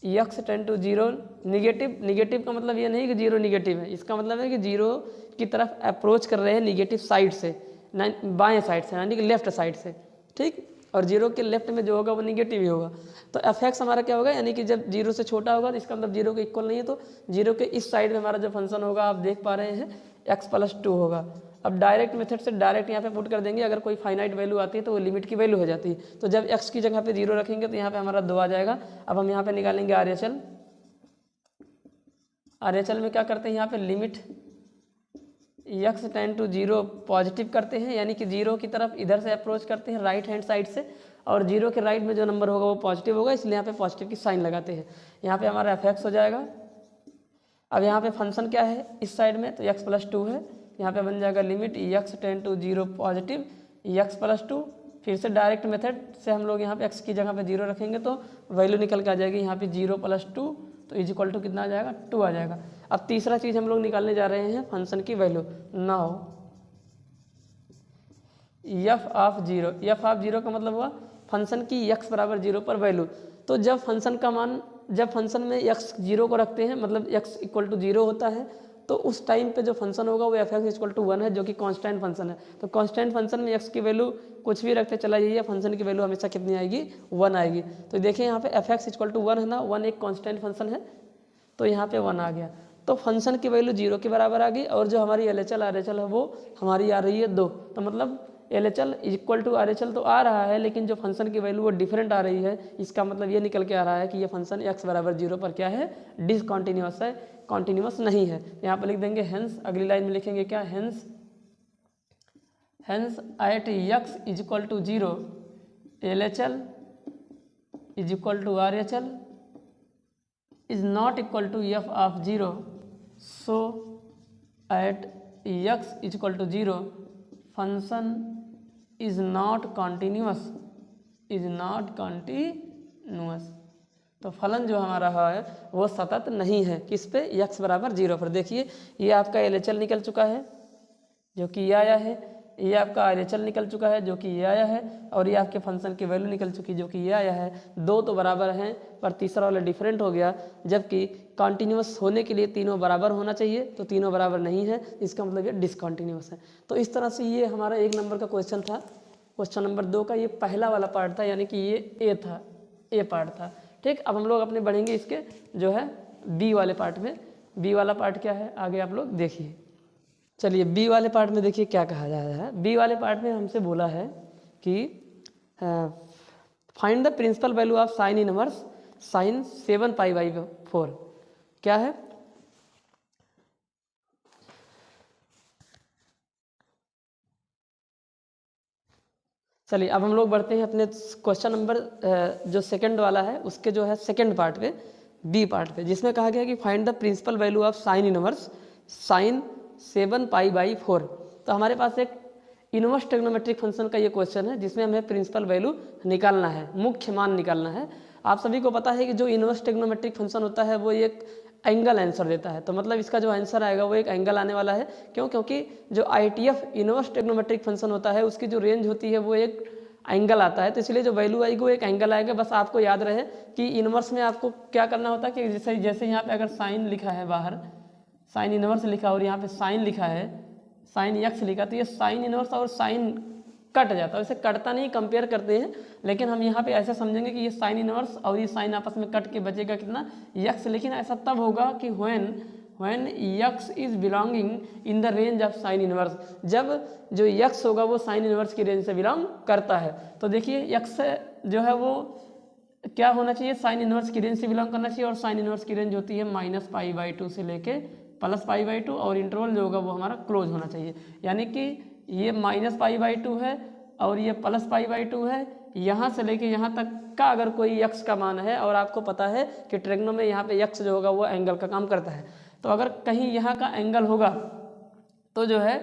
x tend to 0 negative, negative का मतलब ये नहीं कि 0 निगेटिव है, इसका मतलब है कि 0 की तरफ अप्रोच कर रहे हैं निगेटिव साइड से, बाएं साइड से, यानी कि लेफ्ट साइड से। ठीक, और जीरो के लेफ्ट में जो होगा वो निगेटिव ही होगा। तो एफ एक्स हमारा क्या होगा, यानी कि जब जीरो से छोटा होगा तो इसका मतलब जीरो के इक्वल नहीं है, तो जीरो के इस साइड में हमारा जो फंक्शन होगा आप देख पा रहे हैं एक्स प्लस 2 होगा। अब डायरेक्ट मेथड से डायरेक्ट यहाँ पे पुट कर देंगे, अगर कोई फाइनाइट वैल्यू आती है तो वो लिमिट की वैल्यू हो जाती है। तो जब एक्स की जगह पे जीरो रखेंगे तो यहाँ पे हमारा 2 आ जाएगा। अब हम यहाँ पे निकालेंगे R H L. R H L में क्या करते हैं, यहाँ पे limit x tend to zero positive करते हैं, यानी कि जीरो की तरफ इधर से अप्रोच करते हैं राइट हैंड साइड से, और जीरो के राइट में जो नंबर होगा वो पॉजिटिव होगा, इसलिए यहाँ पे पॉजिटिव की साइन लगाते हैं। यहाँ पे हमारा एफ एक्स हो जाएगा। अब यहाँ पे फंक्शन क्या है इस साइड में, तो एक्स प्लस 2 है, यहाँ पे बन जाएगा limit x tend to zero positive x plus 2। फिर से डायरेक्ट मेथड से हम लोग यहाँ पे एक्स की जगह पे जीरो रखेंगे तो वैल्यू निकल के आ जाएगी यहाँ पे 0 + 2, तो इज इक्वल टू कितना आ जाएगा, 2 आ जाएगा। अब तीसरा चीज़ हम लोग निकालने जा रहे हैं फंक्शन की value. Now F of zero, F of zero का मतलब हुआ फंक्शन की x बराबर 0 पर वैल्यू। तो जब फंक्शन का मान, जब फंक्शन में x 0 को रखते हैं, मतलब x इक्वल टू 0 होता है, तो उस टाइम पे जो फंक्शन होगा वो एफ एक्स इक्वल टू 1 है, जो कि कांस्टेंट फंक्शन है। तो कांस्टेंट फंक्शन में x की वैल्यू कुछ भी रखते चला जाइए, फंक्शन की वैल्यू हमेशा कितनी आएगी, 1 आएगी। तो देखिए यहाँ पे एफ एक्स इक्वल टू 1 है ना, 1 एक कांस्टेंट फंक्शन है, तो यहाँ पे 1 आ गया। तो फंक्शन की वैल्यू 0 के बराबर आ गई, और जो हमारी L H L R H L है वो हमारी आ रही है 2। तो मतलब L H L equal to R H L तो आ रहा है, लेकिन जो फंक्शन की वैल्यू वो डिफरेंट आ रही है। इसका मतलब ये निकल के आ रहा है कि ये फंक्शन x बराबर 0 पर क्या है, डिसकॉन्टिन्यूअस है, कॉन्टिन्यूअस नहीं है। यहाँ पर लिख देंगे हेंस, अगली लाइन में लिखेंगे क्या, hence at x is equal to 0 L H L is equal to R H L is not equal to f of 0, so at x is equal to 0 function is not continuous, is not continuous। तो फलन जो हमारा है वो सतत नहीं है, किस पे, x बराबर 0 पर। देखिए ये आपका एल एच एल निकल चुका है जो कि ये आया है, ये आपका आर एच एल निकल चुका है जो कि ये आया है, और ये आपके फंक्शन की वैल्यू निकल चुकी जो कि ये आया है। दो तो बराबर हैं पर तीसरा वाला डिफरेंट हो गया, जबकि कॉन्टिन्यूअस होने के लिए तीनों बराबर होना चाहिए, तो तीनों बराबर नहीं है, इसका मतलब ये डिसकॉन्टिन्यूअस है। तो इस तरह से ये हमारा 1 नंबर का क्वेश्चन था। क्वेश्चन नंबर 2 का ये पहला वाला पार्ट था, यानी कि ये ए था, ए पार्ट था। ठीक, अब हम लोग अपने बढ़ेंगे इसके जो है बी वाले पार्ट में। बी वाला पार्ट क्या है आगे आप लोग देखिए। चलिए बी वाले पार्ट में देखिए क्या कहा जा रहा है। बी वाले पार्ट में हमसे बोला है कि find the principal value of sine inverse sine 7π/4। क्या है, चलिए अब हम लोग बढ़ते हैं अपने क्वेश्चन नंबर जो सेकंड वाला है उसके जो है सेकंड पार्ट पे, बी पार्ट पे, जिसमें कहा गया कि find the principal value of sine inverse sine 7π/4। तो हमारे पास एक इनवर्स ट्रिग्नोमेट्रिक फंक्शन का ये क्वेश्चन है जिसमें हमें प्रिंसिपल वैल्यू निकालना है, मुख्य मान निकालना है। आप सभी को पता है कि जो इनवर्स ट्रिग्नोमेट्रिक फंक्शन होता है वो एक एंगल आंसर देता है, तो मतलब इसका जो आंसर आएगा वो एक एंगल आने वाला है। क्यों, क्योंकि जो ITF इनवर्स ट्रिग्नोमेट्रिक फंक्शन होता है उसकी जो रेंज होती है वो एक एंगल आता है, तो इसलिए जो वैल्यू आएगी वो एक एंगल आएगा। बस आपको याद रहे कि इनवर्स में आपको क्या करना होता है कि जैसे यहाँ पे अगर साइन लिखा है बाहर, साइन इनवर्स लिखा और यहाँ पे साइन लिखा है, साइन x लिखा, तो ये साइन इनवर्स और साइन कट जाता है। वैसे कटता नहीं, कंपेयर करते हैं, लेकिन हम यहाँ पे ऐसा समझेंगे कि ये साइन इनवर्स और ये साइन आपस में कट के बचेगा कितना, x। लेकिन ऐसा तब होगा कि when x is belonging in the range of sin inverse, जब जो x होगा वो साइन इनवर्स की रेंज से बिलोंग करता है। तो देखिए x जो है वो क्या होना चाहिए, साइन इनवर्स की रेंज से बिलोंग करना चाहिए, और साइन इनवर्स की रेंज होती है -π/2 से लेके +π/2, और इंटरवल जो होगा वो हमारा क्लोज होना चाहिए। यानी कि ये -π/2 है और ये +π/2 है, यहाँ से लेके यहाँ तक का अगर कोई x का मान है, और आपको पता है कि ट्रिग्नो में यहाँ पे x जो होगा वो एंगल का काम करता है, तो अगर कहीं यहाँ का एंगल होगा तो जो है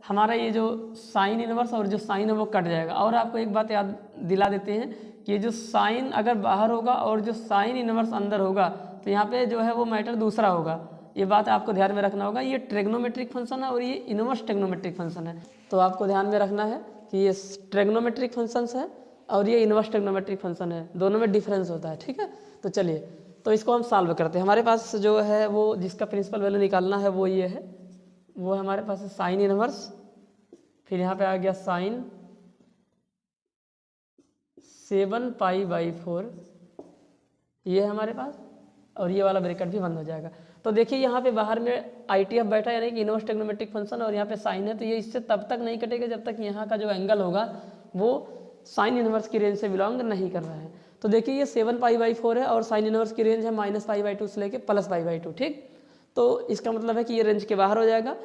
हमारा ये जो साइन इनवर्स और जो साइन है वो कट जाएगा। और आपको एक बात याद दिला देते हैं कि ये जो साइन अगर बाहर होगा और जो साइन इनवर्स अंदर होगा, तो यहाँ पे जो है वो मैटर दूसरा होगा। ये बात आपको ध्यान में रखना होगा। ये ट्रिग्नोमेट्रिक फंक्शन है और ये इनवर्स ट्रिग्नोमेट्रिक फंक्शन है, तो आपको ध्यान में रखना है कि ये ट्रिग्नोमेट्रिक फंक्शंस है और ये इनवर्स ट्रिग्नोमेट्रिक फंक्शन है, दोनों में डिफरेंस होता है। ठीक है, तो चलिए तो इसको हम सॉल्व करते हैं। हमारे पास जो है वो जिसका प्रिंसिपल वैल्यू निकालना है वो ये है, वो हमारे पास है साइन इनवर्स, फिर यहाँ पे आ गया साइन 7π/4 ये है हमारे पास, और ये वाला ब्रैकेट भी बंद हो जाएगा। तो देखिए यहाँ पे बाहर में ITF बैठा है, यानी कि इनवर्स ट्रिग्नोमेट्रिक फंक्शन, और यहाँ पे साइन है, तो ये इससे तब तक नहीं कटेगा जब तक यहाँ का जो एंगल होगा वो साइन इनवर्स की रेंज से बिलोंग नहीं कर रहा है। तो देखिए ये 7π/4 है और साइन इनवर्स की रेंज है -π/2 से लेके +π/2, ठीक। तो इसका मतलब है कि ये रेंज के बाहर हो जाएगा,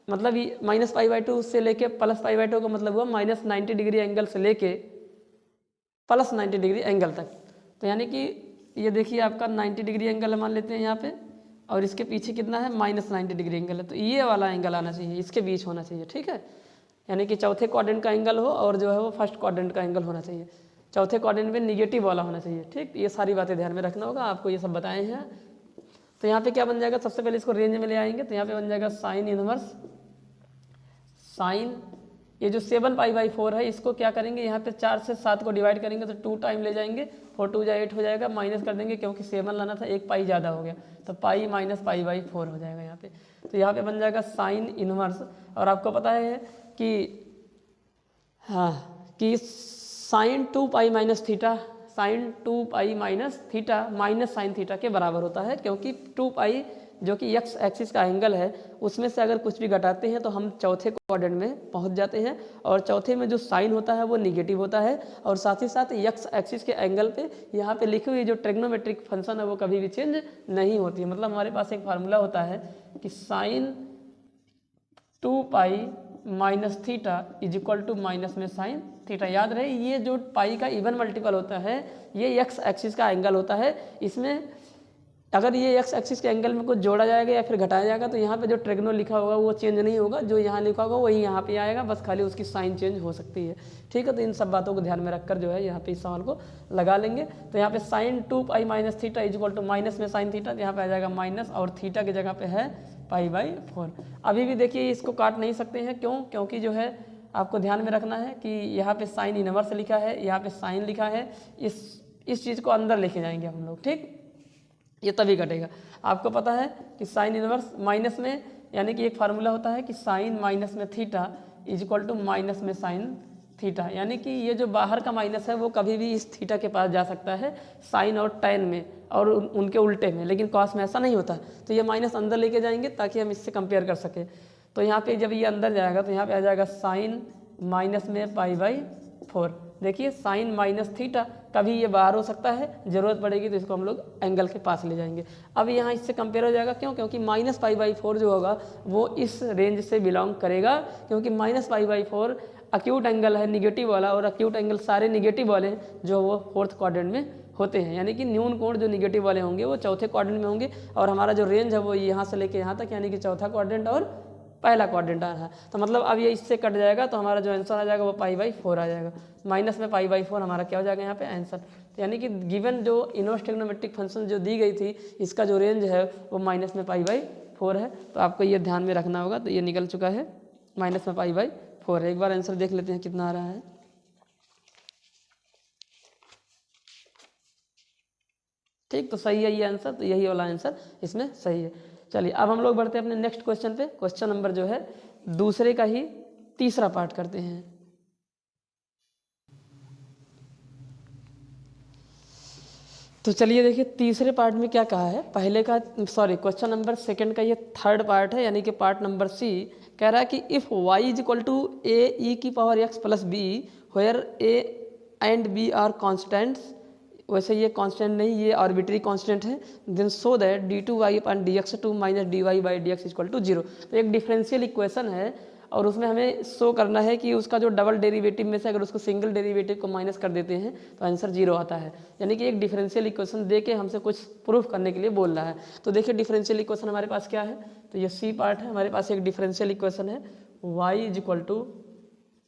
मतलब ये -π/2 से लेके +π/2 का मतलब हुआ -90 डिग्री एंगल से लेके +90 डिग्री एंगल तक। तो यानी कि ये देखिए आपका 90 डिग्री एंगल मान लेते हैं यहाँ पे, और इसके पीछे कितना है -90 डिग्री एंगल है, तो ये वाला एंगल आना चाहिए, इसके बीच होना चाहिए, ठीक है। यानी कि चौथे क्वाड्रेंट का एंगल हो और जो है वो फर्स्ट क्वाड्रेंट का एंगल होना चाहिए, चौथे क्वाड्रेंट में निगेटिव वाला होना चाहिए, ठीक। ये सारी बातें ध्यान में रखना होगा, आपको ये सब बताए हैं। तो यहाँ पे क्या बन जाएगा, सबसे पहले इसको रेंज में ले आएंगे, तो यहाँ पे बन जाएगा साइन इनवर्स, साइन ये जो 7π/4 है इसको क्या करेंगे, यहाँ पे 4 से 7 को डिवाइड करेंगे तो 2 टाइम ले जाएंगे, 4 2 8 हो जाएगा, माइनस कर देंगे क्योंकि 7 लाना था, 1 पाई ज़्यादा हो गया, तो पाई -π/4 हो जाएगा यहाँ पे। तो यहाँ पे बन जाएगा साइन इनवर्स, और आपको पता है कि हाँ कि sine 2π - theta, sine 2π - theta minus sine theta के बराबर होता है, क्योंकि 2π जो कि x एक्सिस का एंगल है उसमें से अगर कुछ भी घटाते हैं तो हम चौथे क्वाड्रेंट में पहुंच जाते हैं, और चौथे में जो साइन होता है वो निगेटिव होता है, और साथ ही साथ x एक्सिस के एंगल पे यहाँ पे लिखी हुई जो ट्रिग्नोमेट्रिक फंक्शन है वो कभी भी चेंज नहीं होती है। मतलब हमारे पास एक फार्मूला होता है कि sine 2π - theta is equal to minus में साइन थीटा। याद रहे ये जो पाई का इवन मल्टीपल होता है ये x एक्सिस का एंगल होता है, इसमें अगर ये x एक्सिस के एंगल में कुछ जोड़ा जाएगा या फिर घटाया जाएगा तो यहाँ पे जो ट्रिग्नो लिखा होगा वो चेंज नहीं होगा, जो यहाँ लिखा होगा वही यहाँ पे आएगा, बस खाली उसकी साइन चेंज हो सकती है, ठीक है। तो इन सब बातों को ध्यान में रखकर जो है यहाँ पे इस सवाल को लगा लेंगे। तो यहाँ पे sine 2π - theta is equal to minus में साइन थीटा, यहाँ पे आ जाएगा माइनस, और थीटा की जगह पे है π/4। अभी भी देखिए इसको काट नहीं सकते हैं, क्यों, क्योंकि जो है आपको ध्यान में रखना है कि यहाँ पे साइन इनवर्स लिखा है, यहाँ पे साइन लिखा है, इस चीज़ को अंदर लेके जाएंगे हम लोग, ठीक, ये तभी कटेगा। आपको पता है कि साइन इनवर्स माइनस में, यानी कि एक फार्मूला होता है कि साइन माइनस में theta is equal to minus में साइन थीटा, यानी कि ये जो बाहर का माइनस है वो कभी भी इस थीटा के पास जा सकता है साइन और टैन में और उनके उल्टे में, लेकिन कॉस में ऐसा नहीं होता। तो ये माइनस अंदर लेके जाएंगे ताकि हम इससे कंपेयर कर सकें। तो यहाँ पे जब ये अंदर जाएगा तो यहाँ पे आ जाएगा साइन माइनस में π/4। देखिए साइन माइनस थीटा कभी ये बाहर हो सकता है, ज़रूरत पड़ेगी तो इसको हम लोग एंगल के पास ले जाएंगे। अब यहाँ इससे कंपेयर हो जाएगा, क्यों, क्योंकि -π/4 जो होगा वो इस रेंज से बिलोंग करेगा, क्योंकि -π/4 अक्यूट एंगल है निगेटिव वाला, और अक्यूट एंगल सारे निगेटिव वाले जो वो फोर्थ क्वाड्रेंट में होते हैं, यानी कि न्यून कोण जो निगेटिव वाले होंगे वो चौथे क्वाड्रेंट में होंगे, और हमारा जो रेंज है वो यहाँ से लेके यहाँ तक, यानी कि चौथा क्वाड्रेंट और पहला क्वाड्रेंट आ रहा है। तो मतलब अब ये इससे कट जाएगा तो हमारा जो आंसर आ जाएगा वो π/4 आ जाएगा, माइनस में π/4 हमारा क्या हो जाएगा यहाँ पे आंसर। यानी कि गिवन जो इनवर्स ट्रिग्नोमेट्रिक फंक्शन जो दी गई थी इसका जो रेंज है वो माइनस में π/4 है, तो आपको ये ध्यान में रखना होगा। तो ये निकल चुका है, माइनस में π/4 है। एक बार आंसर देख लेते हैं कितना आ रहा है। ठीक, तो सही है ये आंसर, तो यही वाला आंसर इसमें सही है। चलिए अब हम लोग बढ़ते हैं अपने नेक्स्ट क्वेश्चन पे। क्वेश्चन नंबर जो है दूसरे का ही तीसरा पार्ट करते हैं। तो चलिए देखिए तीसरे पार्ट में क्या कहा है। पहले का क्वेश्चन नंबर सेकंड का ये थर्ड पार्ट है, यानी कि पार्ट नंबर सी। कह रहा है कि if y is equal to ae⁻x plus b where a and b are constants, वैसे ये कांस्टेंट नहीं, ये आर्बिट्री कांस्टेंट है, then so that d2y/dx2 - dy/dx equal to 0। तो एक डिफरेंशियल इक्वेशन है और उसमें हमें शो करना है कि उसका जो डबल डेरिवेटिव में से अगर उसको सिंगल डेरिवेटिव को माइनस कर देते हैं तो आंसर 0 आता है। यानी कि एक डिफरेंशियल इक्वेशन दे के हमसे कुछ प्रूफ करने के लिए बोल रहा है। तो देखिए डिफरेंशियल इक्वेशन हमारे पास क्या है, तो ये सी पार्ट है। हमारे पास एक डिफरेंशियल इक्वेशन है y is equal to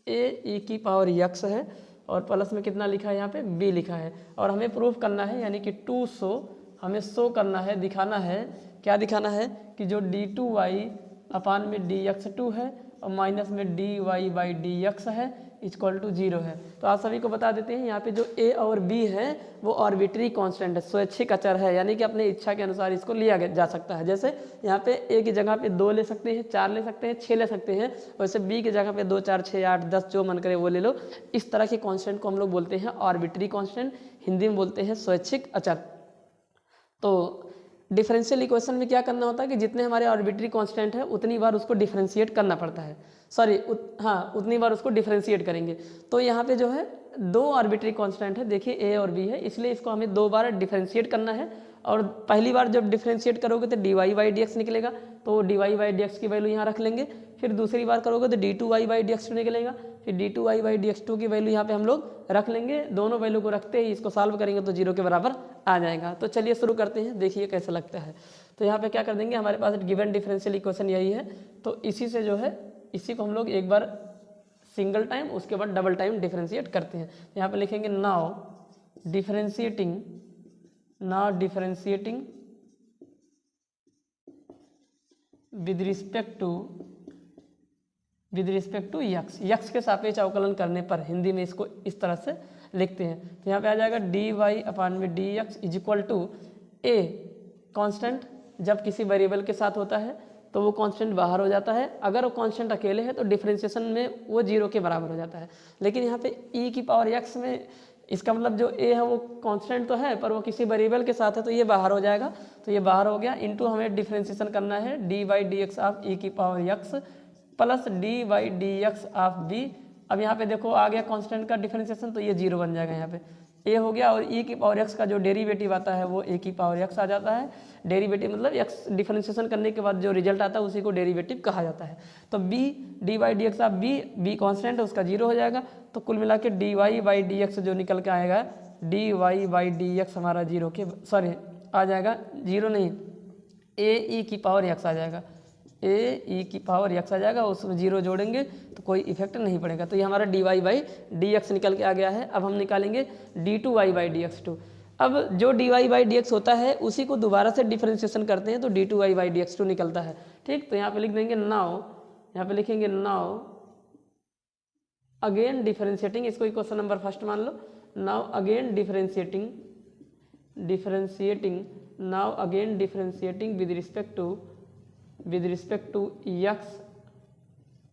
ae⁻x है और प्लस में कितना लिखा है यहाँ पे b लिखा है, और हमें प्रूफ करना है, यानी कि टू शो, हमें शो करना है, दिखाना है, क्या दिखाना है कि जो d2y/dx2 है और माइनस में dy/dx है, इक्वल टू 0 है। तो आप सभी को बता देते हैं यहाँ पे जो a और b है वो आर्बिट्री कांस्टेंट है, स्वैच्छिक अचर है, यानी कि अपने इच्छा के अनुसार इसको लिया जा सकता है। जैसे यहाँ पे a की जगह पे 2 ले सकते हैं, 4 ले सकते हैं, 6 ले सकते हैं, वैसे b की जगह पे 2, 4, 6, 8, 10 जो मन करे वो ले लो। इस तरह के कांस्टेंट को हम लोग बोलते हैं आर्बिट्री कांस्टेंट, हिंदी में बोलते हैं स्वैच्छिक अचर। तो डिफरेंशियल इक्वेशन में क्या करना होता है कि जितने हमारे आर्बिट्री कांस्टेंट है उतनी बार उसको डिफरेंशिएट करना पड़ता है, उतनी बार उसको डिफरेंशिएट करेंगे। तो यहाँ पे जो है 2 आर्बिट्री कांस्टेंट है, देखिए a और b है, इसलिए इसको हमें 2 बार डिफरेंशिएट करना है। और पहली बार जब डिफरेंशिएट करोगे तो dy/dx निकलेगा, तो dy/dx की वैल्यू यहाँ रख लेंगे। फिर दूसरी बार करोगे तो d2y/dx2 निकलेगा, फिर d2y/dx2 की वैल्यू यहाँ पे हम लोग रख लेंगे। दोनों वैल्यू को रखते ही इसको सॉल्व करेंगे तो 0 के बराबर आ जाएगा। तो चलिए शुरू करते हैं, देखिए कैसा लगता है। तो यहाँ पे क्या कर देंगे, हमारे पास गिवन डिफरेंशियल इक्वेशन यही है, तो इसी से जो है इसी को हम लोग एक बार सिंगल टाइम उसके बाद डबल टाइम डिफरेंशिएट करते हैं। तो यहाँ पे लिखेंगे now differentiating with respect to x के सापेक्ष अवकलन करने पर, हिंदी में इसको इस तरह से लिखते हैं। तो यहाँ पे आ जाएगा dy/dx is equal to a constant, जब किसी वेरिएबल के साथ होता है तो वो कांस्टेंट बाहर हो जाता है, अगर वो कांस्टेंट अकेले है तो डिफरेंशिएशन में वो 0 के बराबर हो जाता है। लेकिन यहाँ पे e⁻x में इसका मतलब जो a है वो कांस्टेंट तो है पर वो किसी वेरिएबल के साथ है तो ये बाहर हो जाएगा, तो ये बाहर हो गया। इनटू हमें डिफरेंशिएशन करना है dy/dx of e⁻x plus dy/dx of b। अब यहाँ पे देखो आ गया कांस्टेंट का डिफरेंशिएशन, तो ये 0 बन जाएगा, यहाँ पे a हो गया। और e⁻x का जो डेरिवेटिव आता है वो a⁻x आ जाता है। डेरिवेटिव मतलब x डिफरेंशिएशन करने के बाद जो रिजल्ट आता है उसी को डेरिवेटिव कहा जाता है। तो b dy/dx of b constant है उसका 0 हो जाएगा। तो कुल मिला के dy/dx जो निकल के आएगा dy/dx हमारा 0 के आ जाएगा, 0 नहीं ae⁻x आ जाएगा, ae⁻x आ जाएगा, उसमें 0 जोड़ेंगे तो कोई इफेक्ट नहीं पड़ेगा। तो ये हमारा dy/dx निकल के आ गया है। अब हम निकालेंगे d2y/dx2। अब जो dy/dx होता है उसी को दोबारा से डिफरेंशिएशन करते हैं तो d2y/dx2 निकलता है। ठीक, तो यहाँ पे लिख देंगे नाउ, यहाँ पे लिखेंगे नाउ अगेन डिफरेंशिएटिंग, इसको इक्वेशन नंबर फर्स्ट मान लो। Now again differentiating now again differentiating with respect to x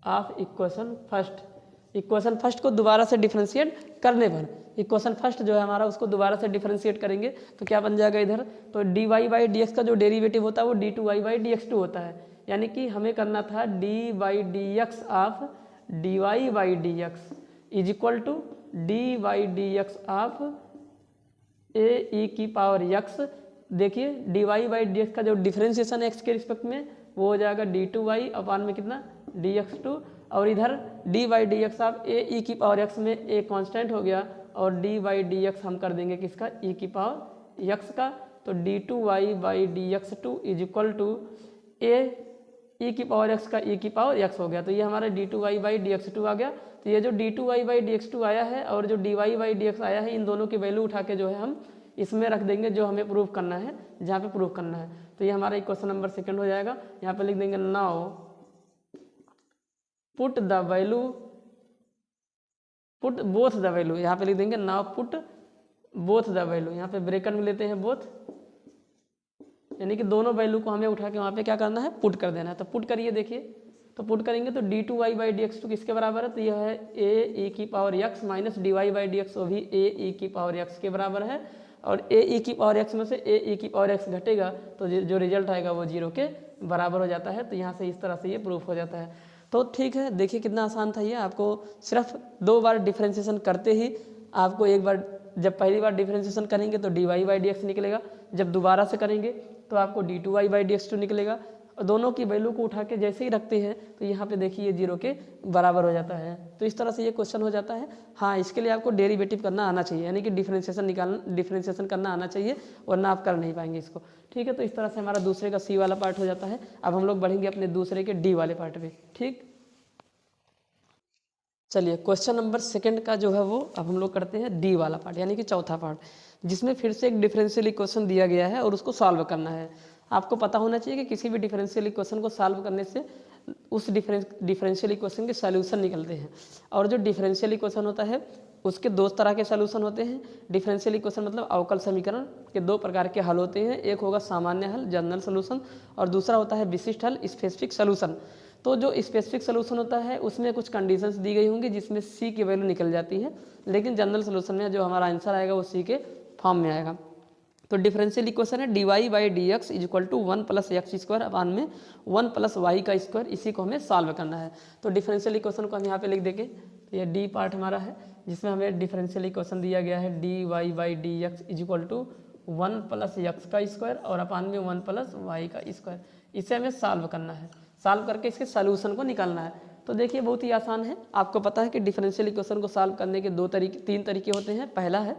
of equation first को दोबारा से डिफरेंशिएट करने पर, इक्वेशन फर्स्ट जो है हमारा उसको दोबारा से डिफरेंशिएट करेंगे तो क्या बन जाएगा इधर, तो dy/dx का जो डेरिवेटिव होता है वो d2y/dx2 होता है। यानी कि हमें करना था d/dx of dy/dx is equal to dy/dx of ae⁻x। देखिए dy/dx का जो डिफरेंशिएशन है x के रिस्पेक्ट में वो हो जाएगा d2y अपान में कितना dx2, और इधर dy/dx ऑफ ae⁻x में a कांस्टेंट हो गया और dy/dx हम कर देंगे किसका e⁻x का। तो d2y/dx2 is equal to ae⁻x का e⁻x हो गया। तो ये हमारा d2y/dx2 आ गया। तो ये जो d2y/dx2 आया है और जो dy/dx आया है इन दोनों की वैल्यू उठा के जो है हम इसमें रख देंगे जो हमें प्रूव करना है, जहाँ पे प्रूव करना है। तो ये हमारा इक्वेशन नंबर सेकंड हो जाएगा। यहाँ पे लिख देंगे now put both the value, यहाँ पे लिख देंगे now put both the value, यहाँ पे ब्रैकेट में लेते हैं बोथ, यानी कि दोनों वैल्यू को हमें उठा के वहाँ पे क्या करना है पुट कर देना है। तो पुट करिए, देखिए तो पुट करेंगे तो d2y/dx2 किसके बराबर है, तो यह है ae⁻x माइनस dy/dx वो भी ae⁻x के बराबर है। और ae⁻x में से ae⁻x घटेगा तो जो रिजल्ट आएगा वो 0 के बराबर हो जाता है। तो यहाँ से इस तरह से ये प्रूफ हो जाता है। तो ठीक है, देखिए कितना आसान था ये। आपको सिर्फ 2 बार डिफरेंशिएशन करते ही आपको एक बार, जब पहली बार डिफरेंशिएशन करेंगे तो dy/dx निकलेगा, जब दोबारा से करेंगे तो आपको d2y/dx2 निकलेगा। और दोनों की वैल्यू को उठा के जैसे ही रखते हैं तो यहाँ पे देखिए 0 के बराबर हो जाता है। तो इस तरह से ये क्वेश्चन हो जाता है। हाँ, इसके लिए आपको डेरिवेटिव करना आना चाहिए, यानी कि डिफरेंशिएशन करना आना चाहिए, वरना आप कर नहीं पाएंगे इसको। ठीक है, तो इस तरह से हमारा दूसरे का C वाला पार्ट हो जाता है। अब हम लोग बढ़ेंगे अपने दूसरे के D वाले पार्ट पे। ठीक, चलिए क्वेश्चन नंबर सेकंड का जो है वो अब हम लोग करते हैं D वाला पार्ट, यानी कि चौथा पार्ट, जिसमें फिर से एक डिफरेंशियल इक्वेशन दिया गया है और उसको सॉल्व करना है। आपको पता होना चाहिए कि किसी भी डिफरेंशियल इक्वेशन को सॉल्व करने से उस डिफरेंशियल इक्वेशन के सॉल्यूशन निकलते हैं। और जो डिफरेंशियल इक्वेशन होता है उसके दो तरह के सॉल्यूशन होते हैं। डिफरेंशियल इक्वेशन मतलब अवकल समीकरण के दो प्रकार के हल होते हैं, एक होगा सामान्य हल जनरल सॉल्यूशन और दूसरा होता है विशिष्ट हल स्पेसिफिक सॉल्यूशन। तो जो स्पेसिफिक सॉल्यूशन होता है उसमें कुछ कंडीशंस दी गई होंगी जिसमें सी की वैल्यू निकल जाती है, लेकिन जनरल सॉल्यूशन में जो हमारा आंसर आएगा वो सी के फॉर्म में आएगा। तो डिफरेंशियल इक्वेशन है dy by d x equal to 1 plus x square upon में 1 प्लस वाई का स्क्वायर, इसी को हमें सॉल्व करना है। तो डिफरेंशियल इक्वेशन को हम यहाँ पे लिख देंगे। तो ये डी पार्ट हमारा है जिसमें हमें डिफरेंशियल इक्वेशन दिया गया है dy by d x equal to 1 plus x का स्क्वायर और अपान में 1 प्लस वाई का स्क्वायर। इसे हमें सॉल्व करना है, सॉल्व करके इसके सॉल्यूशन को निकालना है। तो देखिए बहुत ही आसान है। आपको पता है कि डिफरेंशियल इक्वेशन को सॉल्व करने के तीन तरीके होते हैं। पहला है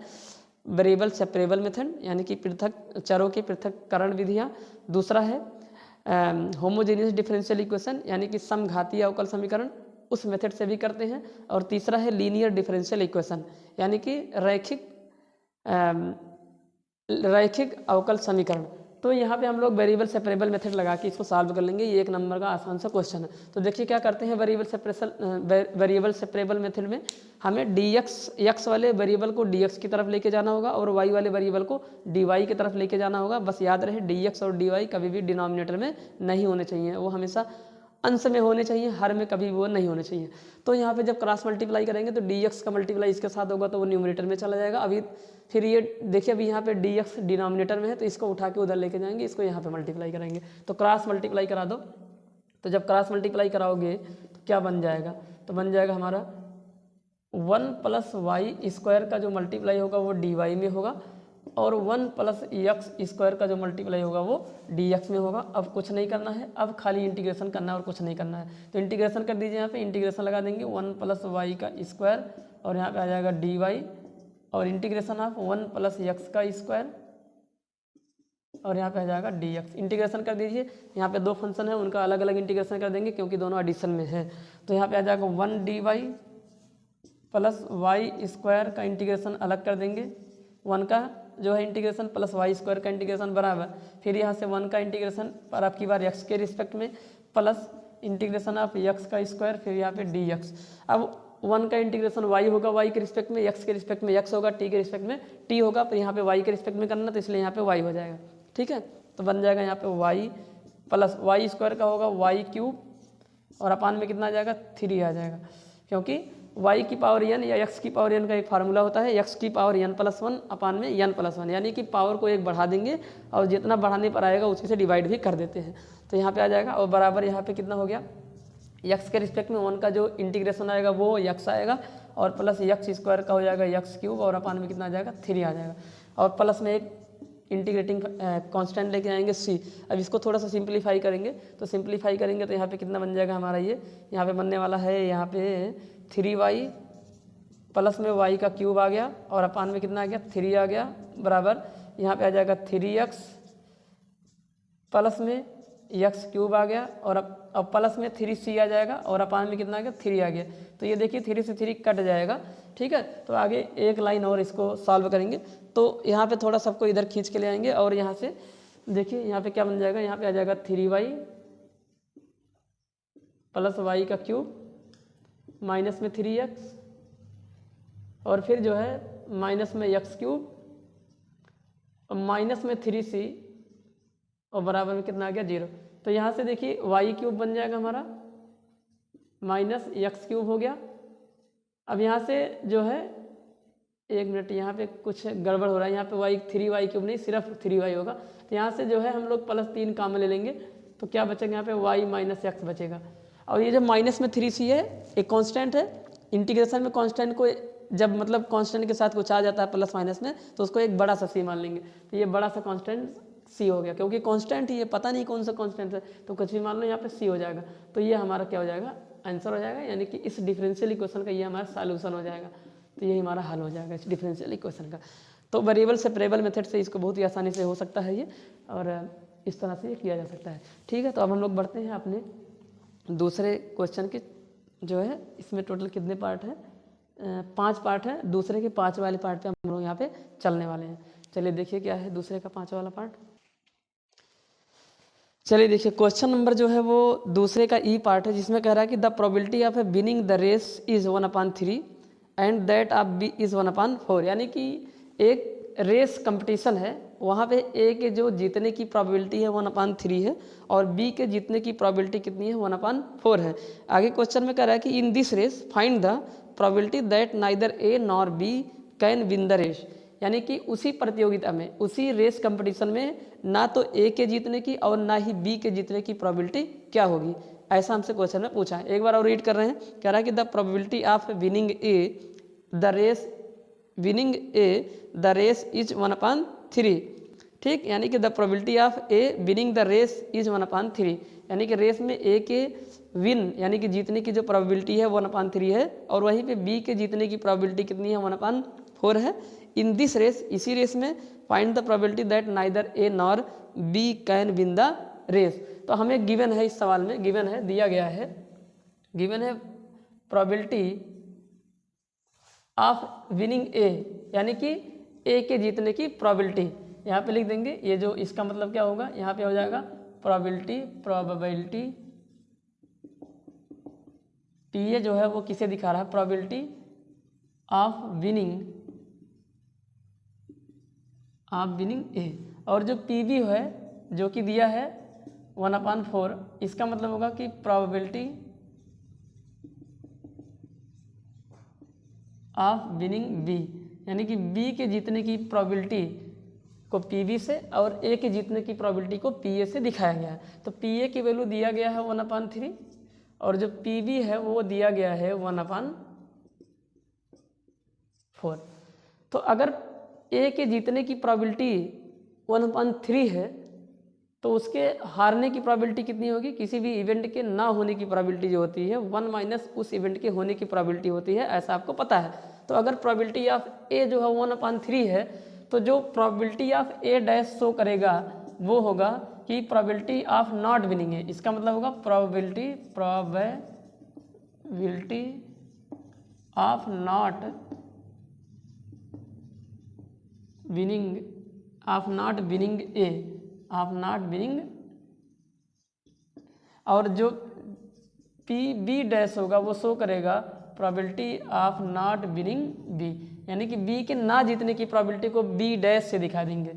वेरिएबल सेपरेबल मेथड यानी कि पृथक चरों की पृथक्करण विधियाँ। दूसरा है होमोजेनियस डिफरेंशियल इक्वेशन यानी कि समघातीय अवकल समीकरण, उस मेथड से भी करते हैं। और तीसरा है लीनियर डिफरेंशियल इक्वेशन यानी कि रैखिक अवकल समीकरण। तो यहाँ पे हम लोग वेरिएबल सेपरेबल मेथड लगा के इसको सॉल्व कर लेंगे। ये एक नंबर का आसान सा क्वेश्चन है। तो देखिए क्या करते हैं, वेरिएबल सेपरेबल मेथड में हमें एक्स वाले वेरिएबल को dx की तरफ लेके जाना होगा और y वाले वेरिएबल को dy की तरफ लेके जाना होगा। बस याद रहे dx और dy कभी भी डिनोमिनेटर में नहीं होने चाहिए, वो हमेशा अंश में होने चाहिए, हर में कभी वो नहीं होने चाहिए। तो यहाँ पे जब क्रॉस मल्टीप्लाई करेंगे तो dx का मल्टीप्लाई इसके साथ होगा तो वो न्यूमरेटर में चला जाएगा। अभी फिर ये देखिए अभी यहाँ पे dx डिनोमिनेटर में है तो इसको उठा के उधर लेके जाएंगे, इसको यहाँ पे मल्टीप्लाई करेंगे। तो क्रॉस मल्टीप्लाई करा दो। तो जब क्रॉस मल्टीप्लाई कराओगे तो क्या बन जाएगा, तो बन जाएगा हमारा 1 प्लस वाई स्क्वायर का जो मल्टीप्लाई होगा वो dy में होगा और 1 प्लस एक्स स्क्वायर का जो मल्टीप्लाई होगा वो dx में होगा। अब कुछ नहीं करना है, अब खाली इंटीग्रेशन करना है और कुछ नहीं करना है। तो इंटीग्रेशन कर दीजिए, यहाँ पे इंटीग्रेशन लगा देंगे 1 प्लस वाई का स्क्वायर और यहाँ पे आ जाएगा dy और इंटीग्रेशन ऑफ 1 प्लस एक्स का स्क्वायर और यहाँ पे आ जाएगा dx। इंटीग्रेशन कर दीजिए, यहाँ पे दो फंक्शन है उनका अलग अलग इंटीग्रेशन कर देंगे क्योंकि दोनों एडिशन में है। तो यहाँ पे आ जाएगा 1 dy प्लस वाई स्क्वायर का इंटीग्रेशन अलग कर देंगे, 1 का जो है इंटीग्रेशन प्लस वाई स्क्वायर का इंटीग्रेशन बराबर, फिर यहाँ से 1 का इंटीग्रेशन पर आपकी बार x के रिस्पेक्ट में प्लस इंटीग्रेशन ऑफ x का स्क्वायर, फिर यहाँ पे dx। अब 1 का इंटीग्रेशन y होगा y के रिस्पेक्ट में, x के रिस्पेक्ट में x होगा, t के रिस्पेक्ट में t होगा, फिर यहाँ पे y के रिस्पेक्ट में करना तो इसलिए यहाँ पे y हो जाएगा। ठीक है, तो बन जाएगा यहाँ पे y प्लस वाई स्क्वायर का होगा y क्यूब और अपान में कितना आ जाएगा 3 आ जाएगा, क्योंकि y की पावर n या x की पावर n का एक फार्मूला होता है x की पावर n प्लस 1 अपान में n प्लस 1, यानी कि पावर को एक बढ़ा देंगे और जितना बढ़ाने पर आएगा उसी से डिवाइड भी कर देते हैं। तो यहाँ पे आ जाएगा और बराबर यहाँ पे कितना हो गया, x के रिस्पेक्ट में 1 का जो इंटीग्रेशन आएगा वो x आएगा और प्लस एक्स स्क्वायर का हो जाएगा x क्यूब और अपान में कितना आ जाएगा 3 आ जाएगा और प्लस में एक इंटीग्रेटिंग कांस्टेंट लेके आएंगे c। अब इसको थोड़ा सा सिंपलीफाई करेंगे, तो सिंपलीफाई करेंगे तो यहाँ पे कितना बन जाएगा हमारा, ये यहाँ पे बनने वाला है यहाँ पे 3y प्लस में y का क्यूब आ गया और अपान में कितना आ गया 3 आ गया बराबर यहाँ पे आ जाएगा 3x प्लस में x क्यूब आ गया और अब प्लस में 3c आ जाएगा और अपान में कितना आ गया 3 आ गया। तो ये देखिए 3 से 3 कट जाएगा। ठीक है, तो आगे एक लाइन और इसको सॉल्व करेंगे। तो यहाँ पे थोड़ा सबको इधर खींच के ले आएंगे और यहाँ से देखिए यहाँ पे क्या बन जाएगा, यहाँ पे आ जाएगा 3y प्लस वाई का क्यूब माइनस में 3x और फिर जो है माइनस में x क्यूब और माइनस में 3c और बराबर में कितना आ गया 0। तो यहाँ से देखिए y क्यूब बन जाएगा हमारा माइनस x क्यूब हो गया। अब यहाँ से जो है एक मिनट, यहाँ पे कुछ गड़बड़ हो रहा है, यहाँ पे y 3y क्यूब नहीं सिर्फ 3y होगा। तो यहाँ से जो है हम लोग प्लस 3 काम ले लेंगे तो क्या बचेगा, यहाँ पे y माइनस x बचेगा। और ये जो माइनस में 3c है एक कांस्टेंट है, इंटीग्रेशन में कांस्टेंट को जब मतलब कांस्टेंट के साथ कुछ आ जाता है प्लस माइनस में तो उसको एक बड़ा सा c मान लेंगे। तो ये बड़ा सा कांस्टेंट c हो गया, क्योंकि कांस्टेंट ही है, पता नहीं कौन सा कांस्टेंट है तो कुछ भी मान लो यहाँ पे c हो जाएगा। तो ये हमारा क्या हो जाएगा, आंसर हो जाएगा, यानी कि इस डिफरेंशियल इक्वेशन का ये हमारा सॉल्यूशन हो जाएगा। तो यही हमारा हल हो जाएगा इस डिफरेंशियल इक्वेशन का। तो वेरिएबल सेपरेबल मेथड से इसको बहुत ही आसानी से हो सकता है ये, और इस तरह से ये किया जा सकता है। ठीक है, तो अब हम लोग बढ़ते हैं अपने दूसरे क्वेश्चन के, जो है इसमें टोटल कितने पार्ट हैं, 5 पार्ट है। दूसरे के 5 वाले पार्ट पे हम लोग यहाँ पे चलने वाले हैं। चलिए देखिए क्या है दूसरे का 5 वाला पार्ट। चलिए देखिए, क्वेश्चन नंबर जो है वो दूसरे का ई पार्ट है, जिसमें कह रहा है कि the probability of winning the race is 1/3 and that of B is 1/4। यानी कि एक रेस कंपटीशन है, वहाँ पे ए के जो जीतने की प्रोबेबिलिटी है 1/3 है और बी के जीतने की प्रोबेबिलिटी कितनी है 1/4 है। आगे क्वेश्चन में कह रहा है कि in this race find the probability that neither A nor B can win the race. यानी कि उसी प्रतियोगिता में, उसी रेस कंपटीशन में ना तो ए के जीतने की और ना ही बी के जीतने की प्रोबेबिलिटी क्या होगी, ऐसा हमसे क्वेश्चन में पूछा है। एक बार और रीड कर रहे हैं, कह रहा है कि the probability of winning A the race is 1/3। ठीक, यानी कि the probability of A winning the race is 1/3, यानी कि रेस में ए के विन यानी कि जीतने की जो प्रोबेबिलिटी है 1/3 है और वहीं पे बी के जीतने की प्रोबेबिलिटी कितनी है 1/4 है। इन दिस रेस, इसी रेस में find the probability that neither A nor B can win the race. तो हमें गिवन है, इस सवाल में गिवन है, दिया गया है, गिवन है प्रोबेबिलिटी ऑफ विनिंग ए, यानी कि ए के जीतने की प्रोबेबिलिटी यहाँ पे लिख देंगे। ये जो इसका मतलब क्या होगा, यहाँ पे हो जाएगा प्रोबेबिलिटी पी ए जो है वो किसे दिखा रहा है, प्रोबेबिलिटी ऑफ विनिंग ए, और जो पी बी है जो कि दिया है 1/4, इसका मतलब होगा कि प्रोबेबिलिटी ऑफ विनिंग बी, यानी कि बी के जीतने की प्रोबेबिलिटी को पी बी से और ए के जीतने की प्रोबेबिलिटी को पी ए से दिखाया गया है। तो पी ए की वैल्यू दिया गया है 1/3 और जो पी बी है वो दिया गया है 1/4। तो अगर ए के जीतने की प्रोबेबिलिटी 1/3 है तो उसके हारने की प्रोबेबिलिटी कितनी होगी, किसी भी इवेंट के ना होने की प्रोबेबिलिटी जो होती है 1 माइनस उस इवेंट के होने की प्रोबेबिलिटी होती है, ऐसा आपको पता है। तो अगर प्रोबेबिलिटी ऑफ ए जो है 1/3 है तो जो probability of A dash show करेगा वो होगा कि प्रोबेबिलिटी ऑफ नॉट विनिंग है। इसका मतलब होगा probability of not winning A, और जो पी बी डैश होगा वो शो करेगा probability of not winning B, यानी कि बी के ना जीतने की प्रोबेबिलिटी को बी डैश से दिखा देंगे।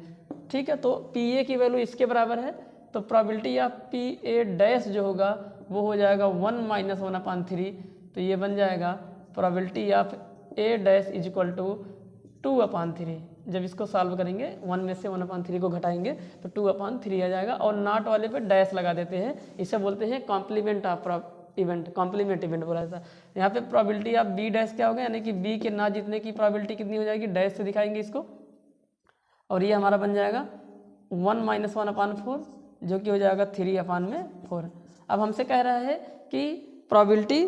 ठीक है, तो पी ए की वैल्यू इसके बराबर है, तो probability of P A dash जो होगा वो हो जाएगा 1 माइनस 1/3, तो ये बन जाएगा probability of A dash is equal to 2/3। जब इसको सॉल्व करेंगे 1 में से 1/3 को घटाएंगे तो 2/3 आ जाएगा, और नॉट वाले पे डैश लगा देते हैं, इसे बोलते हैं कॉम्प्लीमेंट ऑफ कॉम्प्लीमेंट इवेंट बोला जाता है। यहाँ पे प्रोबेबिलिटी ऑफ बी डैश क्या होगा, यानी कि बी के ना जीतने की प्रोबेबिलिटी कितनी हो जाएगी, डैश से दिखाएंगे इसको, और ये हमारा बन जाएगा 1 माइनस 1/4 जो कि हो जाएगा 3/4। अब हमसे कह रहा है कि प्रोबेबिलिटी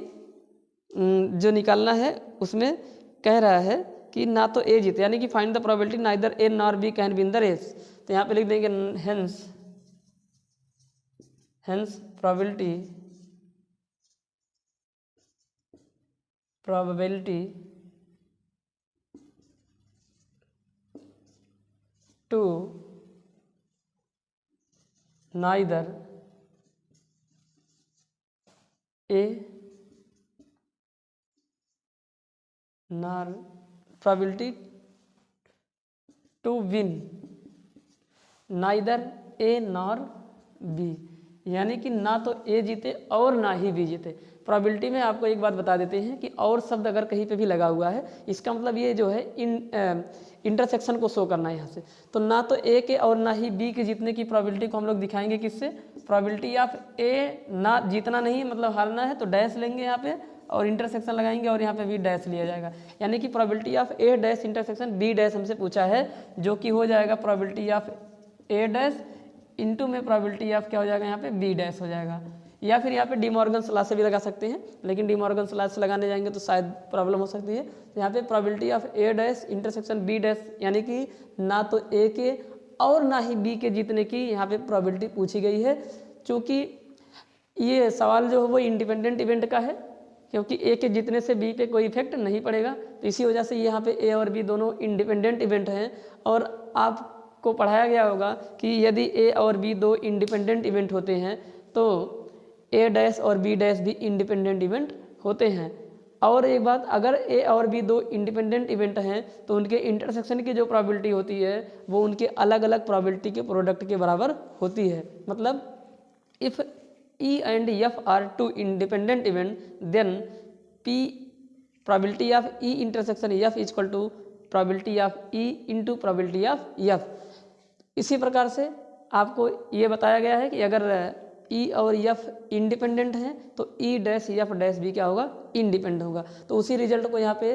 जो निकालना है उसमें कह रहा है कि ना तो ए जीते, यानी कि find the probability neither A nor B can win the race. तो यहाँ पे लिख देंगे hence probability to neither A nor probability to win neither A nor B, यानी कि ना तो ए जीते और ना ही बी जीते। प्रोबेबिलिटी में आपको एक बात बता देते हैं कि और शब्द अगर कहीं पे भी लगा हुआ है इसका मतलब ये जो है इंटरसेक्शन को शो करना है यहाँ से। तो ना तो ए के और ना ही बी के जीतने की प्रोबेबिलिटी को हम लोग दिखाएंगे किससे, प्रोबेबिलिटी ऑफ ए ना जीतना नहीं मतलब हारना है तो डैश लेंगे यहाँ पे और इंटरसेक्शन लगाएंगे और यहाँ पे बी डैश लिया जाएगा, यानी कि probability of A dash intersection B dash हमसे पूछा है, जो कि हो जाएगा probability of A dash into में प्रोबेबिलिटी ऑफ क्या हो जाएगा यहाँ पे बी डैश हो जाएगा। या फिर यहाँ पे डी मॉर्गन लॉ से भी लगा सकते हैं, लेकिन डी मॉर्गन लॉ से लगाने जाएंगे तो शायद प्रॉब्लम हो सकती है। तो यहाँ पे probability of A dash intersection B dash, यानी कि ना तो ए के और ना ही बी के जीतने की यहाँ पे प्रोबेबिलिटी पूछी गई है। चूँकि ये सवाल जो है वो इंडिपेंडेंट इवेंट का है, क्योंकि ए के जीतने से बी पे कोई इफेक्ट नहीं पड़ेगा, तो इसी वजह से यहाँ पे ए और बी दोनों इंडिपेंडेंट इवेंट हैं और आप आपको पढ़ाया गया होगा कि यदि ए और बी दो इंडिपेंडेंट इवेंट होते हैं तो ए डैश और बी डैश भी इंडिपेंडेंट इवेंट होते हैं। और एक बात, अगर ए और बी दो इंडिपेंडेंट इवेंट हैं तो उनके इंटरसेक्शन की जो प्रोबेबिलिटी होती है वो उनके अलग अलग प्रोबेबिलिटी के प्रोडक्ट के बराबर होती है। मतलब if E and F are two independent event, then P probability of E intersection F is equal to probability of E into probability of F। इसी प्रकार से आपको ये बताया गया है कि अगर E और F इंडिपेंडेंट हैं तो E डैश F डैश भी क्या होगा, इंडिपेंडेंट होगा। तो उसी रिजल्ट को यहाँ पे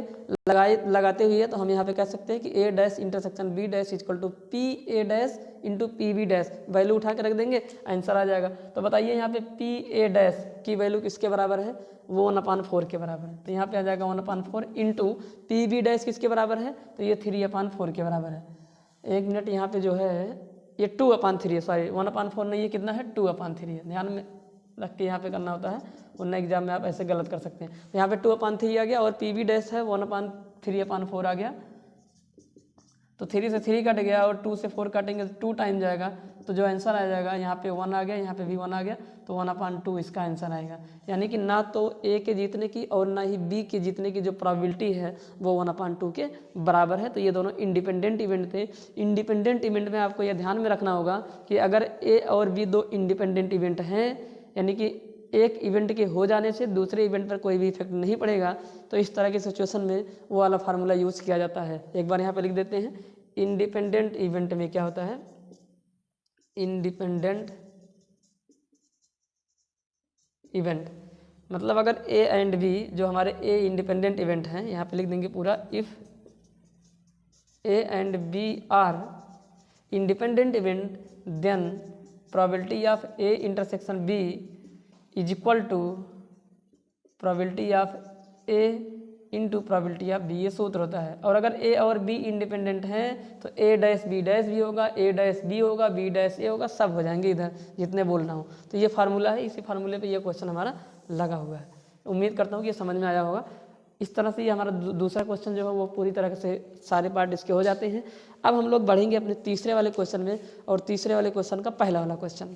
लगाते हुए तो हम यहाँ पे कह सकते हैं कि A dash intersection B dash equal to P A dash into P B dash, value उठा के रख देंगे, आंसर आ जाएगा। तो बताइए यहाँ पे पी ए डैश की वैल्यू किसके बराबर है, वो 1/4 के बराबर है। तो यहाँ पे आ जाएगा 1/4 इंटू पी बी डैश किसके बराबर है, तो ये 3/4 के बराबर है। एक मिनट, यहाँ पे जो है ये 2/3 है, सॉरी 1/4 नहीं, ये कितना है 2/3 है। ध्यान में रख के यहाँ पे करना होता है, वरना एग्जाम में आप ऐसे गलत कर सकते हैं। तो यहाँ पे 2/3 आ गया और पी बी डैश है 1/3/4 आ गया। तो 3 से 3 कट गया और 2 से 4 काटेंगे तो 2 टाइम जाएगा। तो जो आंसर आ जाएगा यहाँ पे 1 आ गया, यहाँ पे भी 1 आ गया, तो 1/2 इसका आंसर आएगा। यानी कि ना तो ए के जीतने की और ना ही बी के जीतने की जो प्रोबेबिलिटी है वो 1/2 के बराबर है। तो ये दोनों इंडिपेंडेंट इवेंट थे। इंडिपेंडेंट इवेंट में आपको यह ध्यान में रखना होगा कि अगर ए और बी दो इंडिपेंडेंट इवेंट हैं, यानी कि एक इवेंट के हो जाने से दूसरे इवेंट पर कोई भी इफेक्ट नहीं पड़ेगा, तो इस तरह की सिचुएशन में वो वाला फार्मूला यूज़ किया जाता है। एक बार यहाँ पे लिख देते हैं, इंडिपेंडेंट इवेंट में क्या होता है, इंडिपेंडेंट इवेंट मतलब अगर ए एंड बी जो हमारे ए इंडिपेंडेंट इवेंट हैं, यहाँ पे लिख देंगे पूरा, if A and B are independent event then probability of A intersection B is equal to probability of A into probability of B, ये सूत्र होता है। और अगर ए और बी इंडिपेंडेंट हैं तो ए डैश बी डैश भी होगा, ए डैश बी होगा, बी डैश ए होगा, सब हो जाएंगे इधर जितने बोलना हो। तो ये फार्मूला है, इसी फार्मूले पे ये क्वेश्चन हमारा लगा हुआ है। उम्मीद करता हूँ कि ये समझ में आया होगा। इस तरह से ये हमारा दूसरा क्वेश्चन जो है वो पूरी तरह से सारे पार्ट इसके हो जाते हैं। अब हम लोग बढ़ेंगे अपने तीसरे वाले क्वेश्चन में, और तीसरे वाले क्वेश्चन का पहला वाला क्वेश्चन